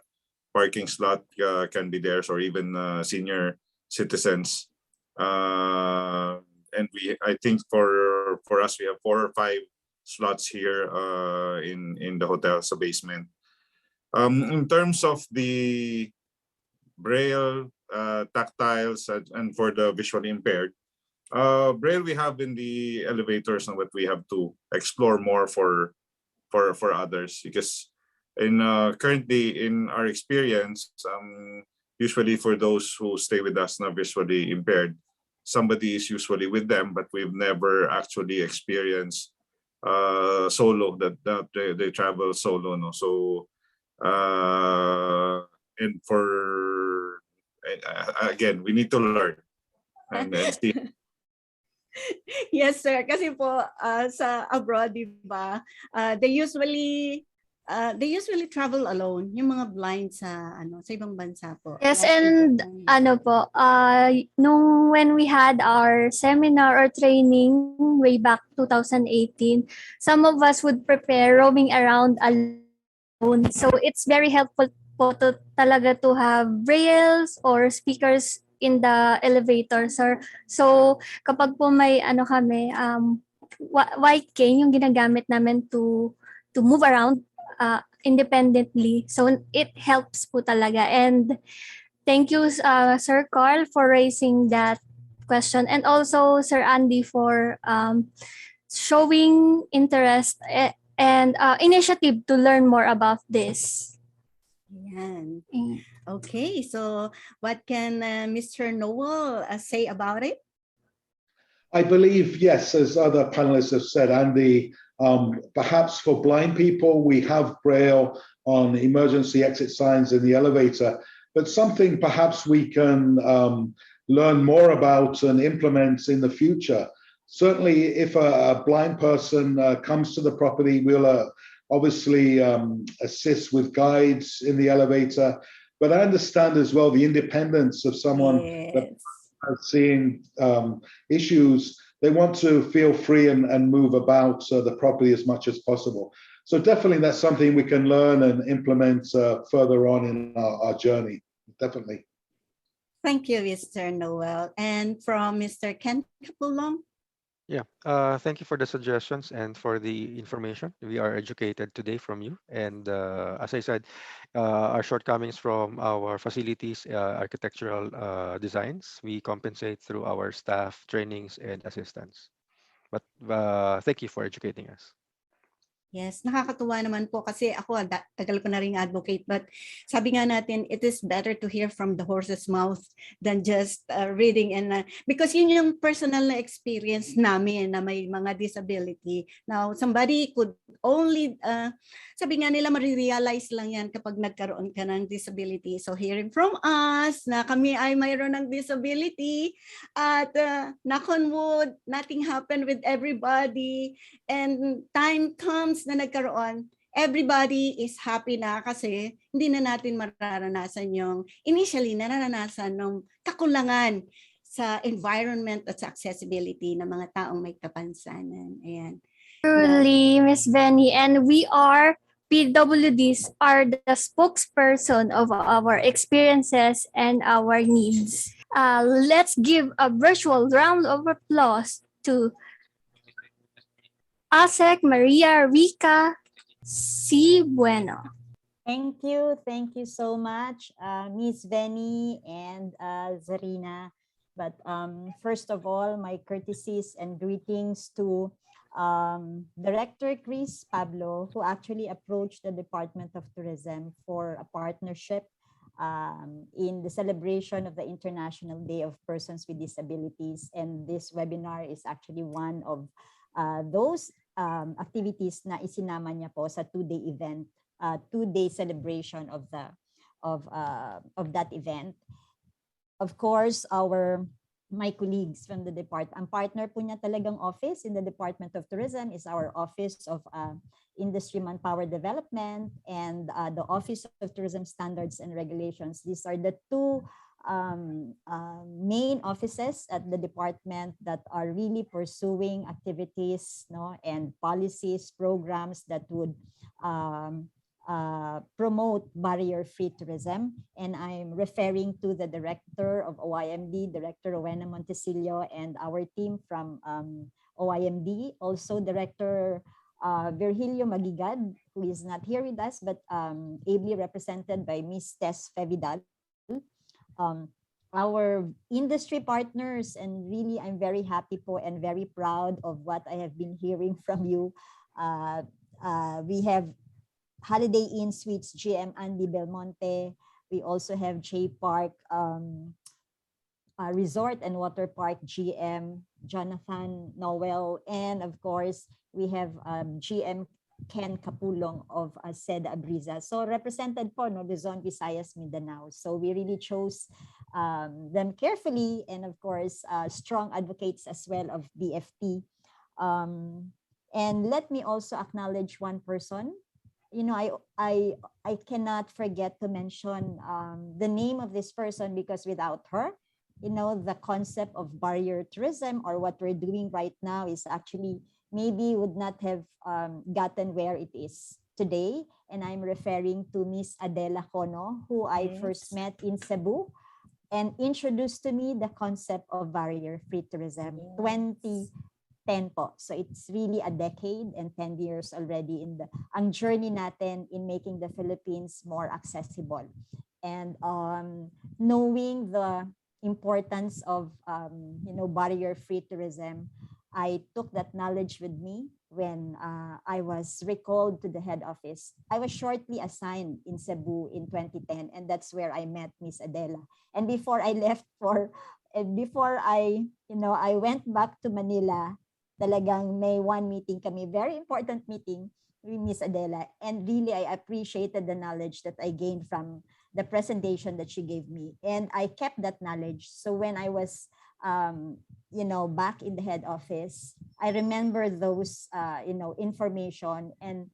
parking slot can be theirs, or even senior citizens. And I think for us, we have 4 or 5 slots here in the hotel, sa basement. In terms of the braille, tactiles, and for the visually impaired, braille we have in the elevators, and what we have to explore more for others, because currently in our experience, usually for those who stay with us now visually impaired, somebody is usually with them, but we've never actually experienced solo, that they travel solo, no? So and for again, we need to learn and see. Yes, sir. Kasi po sa abroad, di ba? They usually travel alone, yung mga blind sa sa ibang bansa po. Yes, and when we had our seminar or training way back 2018, some of us would prepare roaming around alone. So it's very helpful po talaga to have rails or speakers in the elevator, sir. So kapag po may ano kami, white cane yung ginagamit namin to move around independently. So it helps po talaga. And thank you, Sir Carl, for raising that question, and also Sir Andy for showing interest and initiative to learn more about this. Yan. Okay, so what can Mr. Noel say about it? I believe, yes, as other panelists have said, Andy, perhaps for blind people, we have Braille on emergency exit signs in the elevator, but something perhaps we can learn more about and implement in the future. Certainly, if a blind person comes to the property, we'll obviously assist with guides in the elevator. But I understand as well the independence of someone that seeing issues, they want to feel free and move about the property as much as possible. So definitely that's something we can learn and implement further on in our journey, definitely. Thank you, Mr. Noel. And from Mr. Ken Capulong? Yeah, thank you for the suggestions and for the information. We are educated today from you. And as I said, our shortcomings from our facilities, architectural designs, we compensate through our staff trainings and assistance. But thank you for educating us. Yes, nakakatuwa naman po kasi ako tagal ko na ring advocate, but sabi nga natin, it is better to hear from the horse's mouth than just reading, and because yun yung personal na experience namin na may mga disability. Now, somebody could only, sabi nga nila, marirealize lang yan kapag nagkaroon ka ng disability. So hearing from us na kami ay mayroon ng disability at knock on wood, nothing happened with everybody, and time comes na nagkaroon, everybody is happy na kasi hindi na natin mararanasan yung initially nararanasan ng kakulangan sa environment at sa accessibility ng mga taong may kapansanan. Ayan. Truly, Miss Benny, and we are PWDs are the spokesperson of our experiences and our needs. Let's give a virtual round of applause to ASEC Maria Rica C. Bueno. Thank you so much, Miss Benny and Zarina. But first of all, my courtesies and greetings to Director Chris Pablo, who actually approached the Department of Tourism for a partnership in the celebration of the International Day of Persons with Disabilities. And this webinar is actually one of those activities na isinama niya po sa two-day event, two-day celebration of that event. Of course, my colleagues from the department, ang partner po niya talagang office in the Department of Tourism is our Office of Industry Manpower Development and the Office of Tourism Standards and Regulations. These are the two main offices at the department that are really pursuing activities, and policies, programs that would promote barrier-free tourism. And I'm referring to the director of OIMD, Director Rowena Montesillo, and our team from OIMD, also Director Virgilio Magigad, who is not here with us, but ably represented by Ms. Tess Fevidal. Our industry partners, and really I'm very happy po and very proud of what I have been hearing from you. We have Holiday Inn Suites GM Andy Belmonte. We also have J Park Resort and Water Park GM Jonathan Noel, and of course we have GM Ken Capulong of Seda Abriza. So represented po Luzon, Visayas, Mindanao. So we really chose them carefully, and of course strong advocates as well of BFT. And let me also acknowledge one person. I cannot forget to mention the name of this person, because without her, the concept of barrier tourism or what we're doing right now is actually maybe would not have gotten where it is today, and I'm referring to Miss Adela Cono, who I first met in Cebu and introduced to me the concept of barrier-free tourism 2010 po. So it's really a decade and 10 years already in ang journey natin in making the Philippines more accessible. And knowing the importance of barrier-free tourism, I took that knowledge with me when I was recalled to the head office. I was shortly assigned in Cebu in 2010, and that's where I met Miss Adela. And before I left before I went back to Manila, talagang may one meeting kami, very important meeting with Miss Adela. And really, I appreciated the knowledge that I gained from the presentation that she gave me. And I kept that knowledge. So when I was back in the head office, I remember those, information, and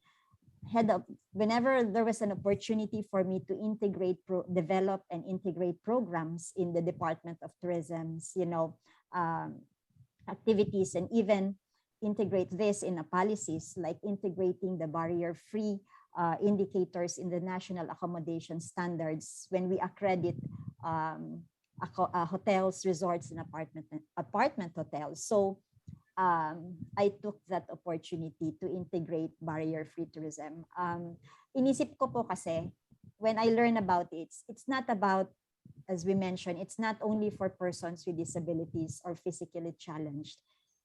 whenever there was an opportunity for me to develop and integrate programs in the Department of Tourism's, activities, and even integrate this in policies like integrating the barrier-free indicators in the national accommodation standards when we accredit hotels, resorts, and apartment hotels. So I took that opportunity to integrate barrier-free tourism. Inisip ko po kasi, when I learn about it, it's not about, as we mentioned, it's not only for persons with disabilities or physically challenged.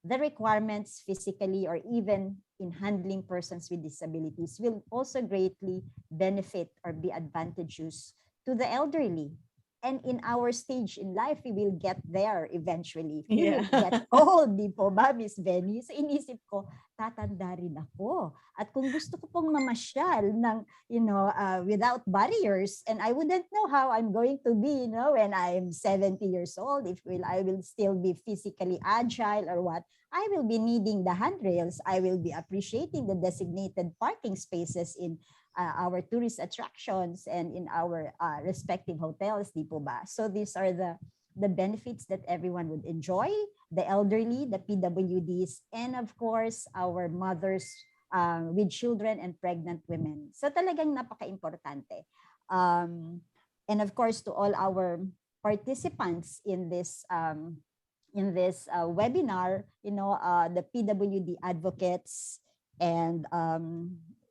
The requirements physically or even in handling persons with disabilities will also greatly benefit or be advantageous to the elderly. And in our stage in life, we will get there eventually. We will get old, di po ba, Miss Benny? So inisip ko, tatanda rin ako. At kung gusto ko pong mamasyal ng, without barriers, and I wouldn't know how I'm going to be, when I'm 70 years old, I will still be physically agile or what, I will be needing the handrails. I will be appreciating the designated parking spaces in our tourist attractions and in our respective hotels, di po ba? So these are the benefits that everyone would enjoy, the elderly, the PWDs, and of course, our mothers with children and pregnant women. So talagang napaka-importante. And of course, to all our participants in this webinar, the PWD advocates and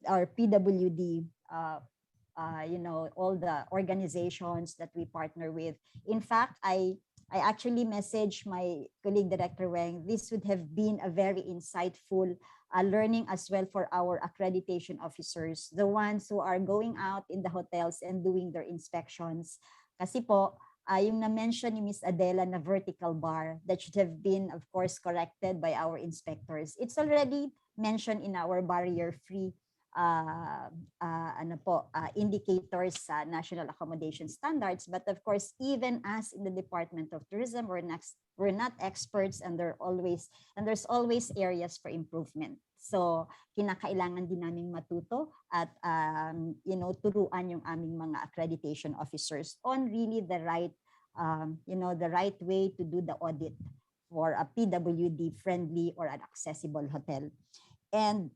our PWD, all the organizations that we partner with. In fact, I actually messaged my colleague, Director Weng, this would have been a very insightful learning as well for our accreditation officers, the ones who are going out in the hotels and doing their inspections. Kasi po, yung na-mention ni Ms. Adela na vertical bar that should have been, of course, corrected by our inspectors. It's already mentioned in our barrier-free indicators sa national accommodation standards. But of course, even us in the Department of Tourism, we're not experts, and there's always areas for improvement. So kinakailangan din naming matuto at turuan yung aming mga accreditation officers on really the right way to do the audit for a PWD friendly or an accessible hotel. And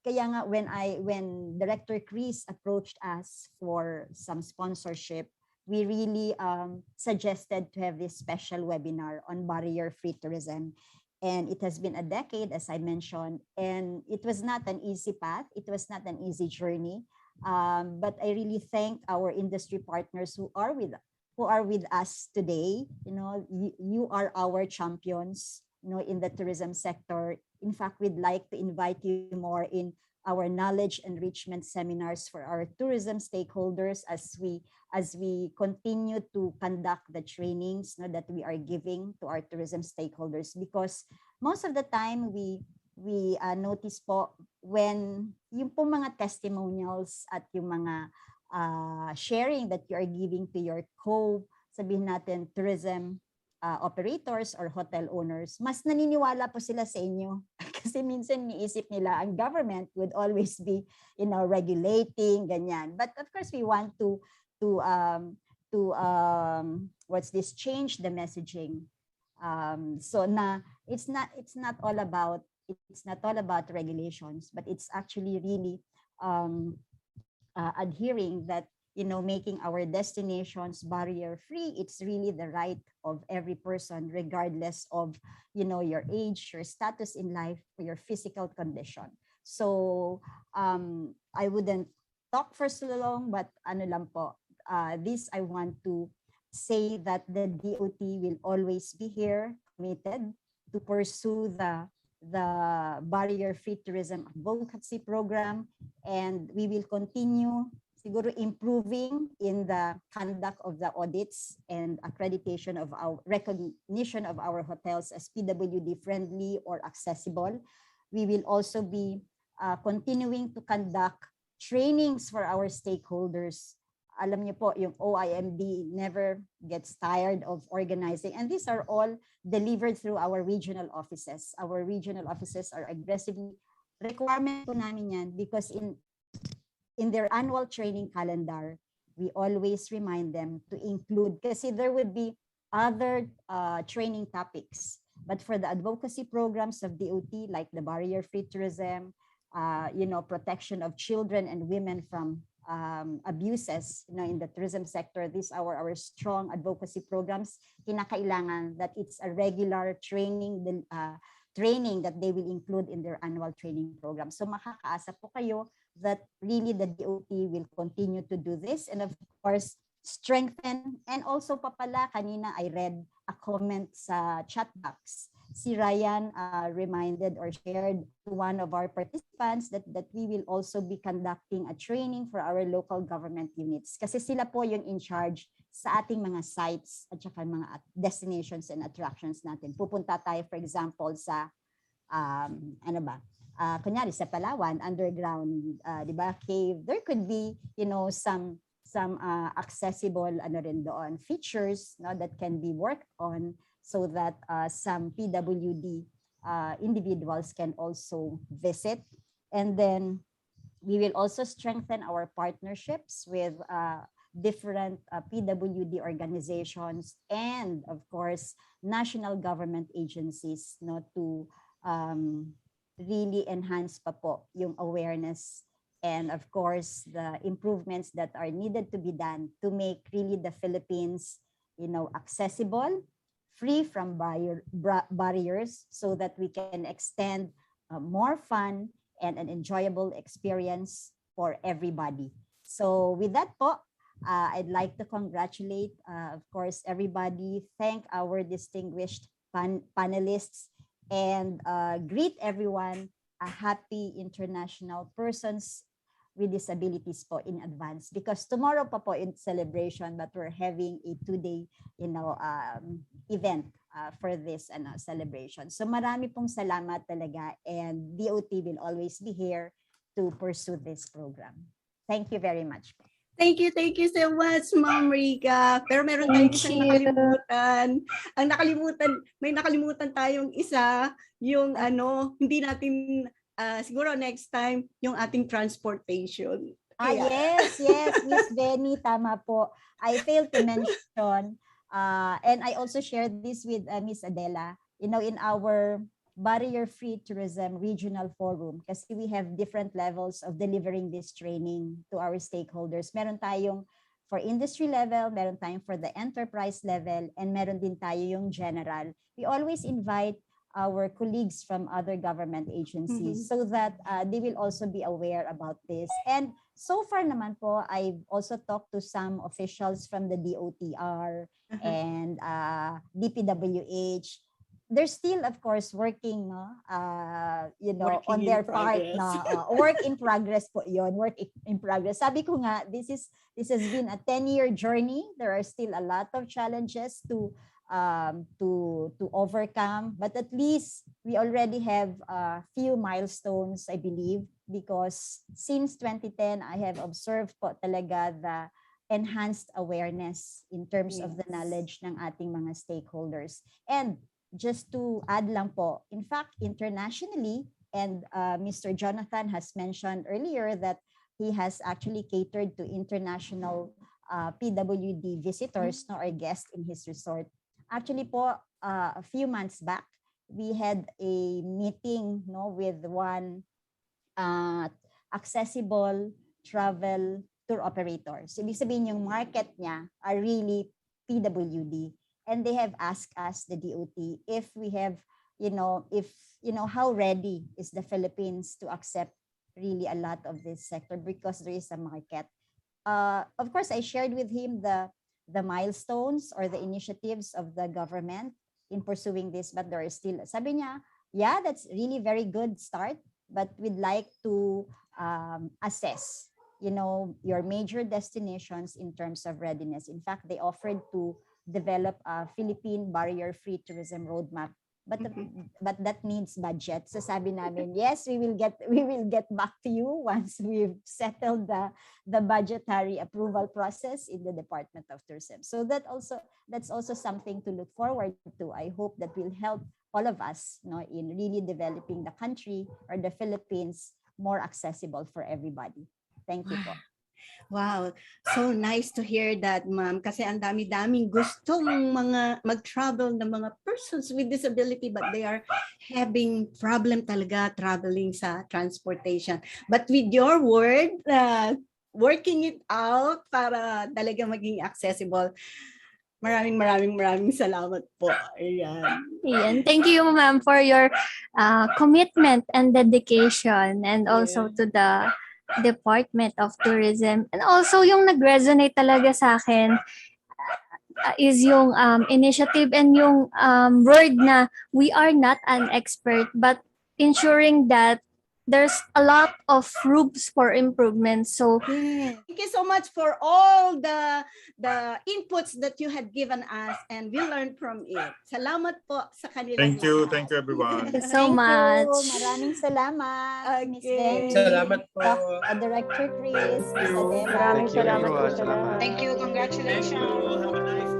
kaya nga when Director Chris approached us for some sponsorship, we really suggested to have this special webinar on barrier-free tourism. And it has been a decade, as I mentioned, and it was not an easy path. It was not an easy journey. But I really thank our industry partners who are with us today. You are our champions, in the tourism sector. In fact, we'd like to invite you more in our knowledge enrichment seminars for our tourism stakeholders as we continue to conduct the trainings that we are giving to our tourism stakeholders, because most of the time we notice po when yung po mga testimonials at yung mga sharing that you are giving to your sabihin natin tourism operators or hotel owners, mas naniniwala po sila sa inyo. Kasi minsan niisip nila ang government would always be, regulating, ganyan. But of course, we want to change the messaging. So na it's not all about, it's not all about regulations, but it's actually really um, adhering that, making our destinations barrier free. It's really the right of every person, regardless of, your age, your status in life, or your physical condition. So I wouldn't talk for so long, but ano lang po, this I want to say that the DOT will always be here, committed to pursue the barrier-free tourism advocacy program, and we will continue siguro improving in the conduct of the audits and accreditation of our recognition of our hotels as PWD friendly or accessible. We will also be continuing to conduct trainings for our stakeholders. Alam niyo po, yung OIMD never gets tired of organizing, and these are all delivered through our regional offices. Our regional offices are aggressively, requirement po namin yan, because in their annual training calendar, we always remind them to include, kasi there would be other training topics, but for the advocacy programs of DOT, like the barrier-free tourism, protection of children and women from abuses, in the tourism sector, these are our strong advocacy programs. Kinakailangan that it's a regular training that they will include in their annual training program. So makakaasa po kayo that really the DOT will continue to do this, and of course strengthen. And also pa pala, kanina I read a comment sa chat box. Si Ryan reminded or shared to one of our participants that we will also be conducting a training for our local government units, kasi sila po yung in charge sa ating mga sites at saka mga destinations and attractions natin. Pupunta tayo, for example, sa kunyari sa Palawan, underground, di ba, cave. There could be, some accessible rin doon features, that can be worked on, so that some PWD individuals can also visit. And then we will also strengthen our partnerships with different PWD organizations and, of course, national government agencies, to really enhance pa po yung awareness and, of course, the improvements that are needed to be done to make really the Philippines, accessible, free from barriers, so that we can extend more fun and an enjoyable experience for everybody. So with that po, I'd like to congratulate, of course, everybody, thank our distinguished panelists, and greet everyone a happy International Persons with Disabilities po in advance, because tomorrow pa po in celebration, but we're having a 2-day event for this celebration. So marami pong salamat talaga, and DOT will always be here to pursue this program. Thank you very much. Thank you so much, Ma'am Rica. Pero meron tayong isang nakalimutan. May nakalimutan tayong isa, yung hindi natin, siguro next time, yung ating transportation. Yes, Miss Benny, tama po. I failed to mention, and I also shared this with Miss Adela, in our barrier-free tourism regional forum, kasi we have different levels of delivering this training to our stakeholders. Meron tayong for industry level, meron tayong for the enterprise level, and meron din tayo yung general. We always invite our colleagues from other government agencies so that they will also be aware about this. And so far naman po, I've also talked to some officials from the DOTR and DPWH. They're still, of course, working, Working on their part. Work in progress po yun. Work in progress. Sabi ko nga, this has been a 10-year journey. There are still a lot of challenges to overcome, but at least we already have a few milestones, I believe, because since 2010, I have observed po talaga the enhanced awareness in terms of the knowledge ng ating mga stakeholders. And just to add lang po, in fact, internationally, and Mr. Jonathan has mentioned earlier that he has actually catered to international PWD visitors, or guests in his resort. Actually po, a few months back, we had a meeting, no, with one accessible travel tour operators. So, ibig sabihin yung market niya are really PWD. And they have asked us, the DOT, if we have, how ready is the Philippines to accept really a lot of this sector because there is a market. Of course, I shared with him the milestones or the initiatives of the government in pursuing this, but there is still, sabi niya, yeah, that's really very good start, but we'd like to assess, your major destinations in terms of readiness. In fact, they offered to develop a Philippine barrier-free tourism roadmap. But but that needs budget. So sabi namin, yes, we will get back to you once we've settled the budgetary approval process in the Department of Tourism. So that's also something to look forward to. I hope that will help all of us, in really developing the country or the Philippines more accessible for everybody. Thank you po. Wow, so nice to hear that, ma'am. Kasi ang dami-daming gustong mga mag-travel na mga persons with disability but they are having problem talaga traveling sa transportation. But with your word, working it out para talaga maging accessible. Maraming salamat po. Ayan. Thank you, ma'am, for your commitment and dedication, and also to the Department of Tourism. And also yung nag-resonate talaga sa akin is yung initiative and yung word na we are not an expert but ensuring that there's a lot of rooms for improvement. So thank you so much for all the inputs that you had given us and we learned from it. Salamat po sa kanila. Thank you everyone. Thank you so much. Maraming salamat, Miss Benny. Salamat po. Director Chris, Miss Adela. Thank you, everyone. Salamat. Thank you. Congratulations. Have a nice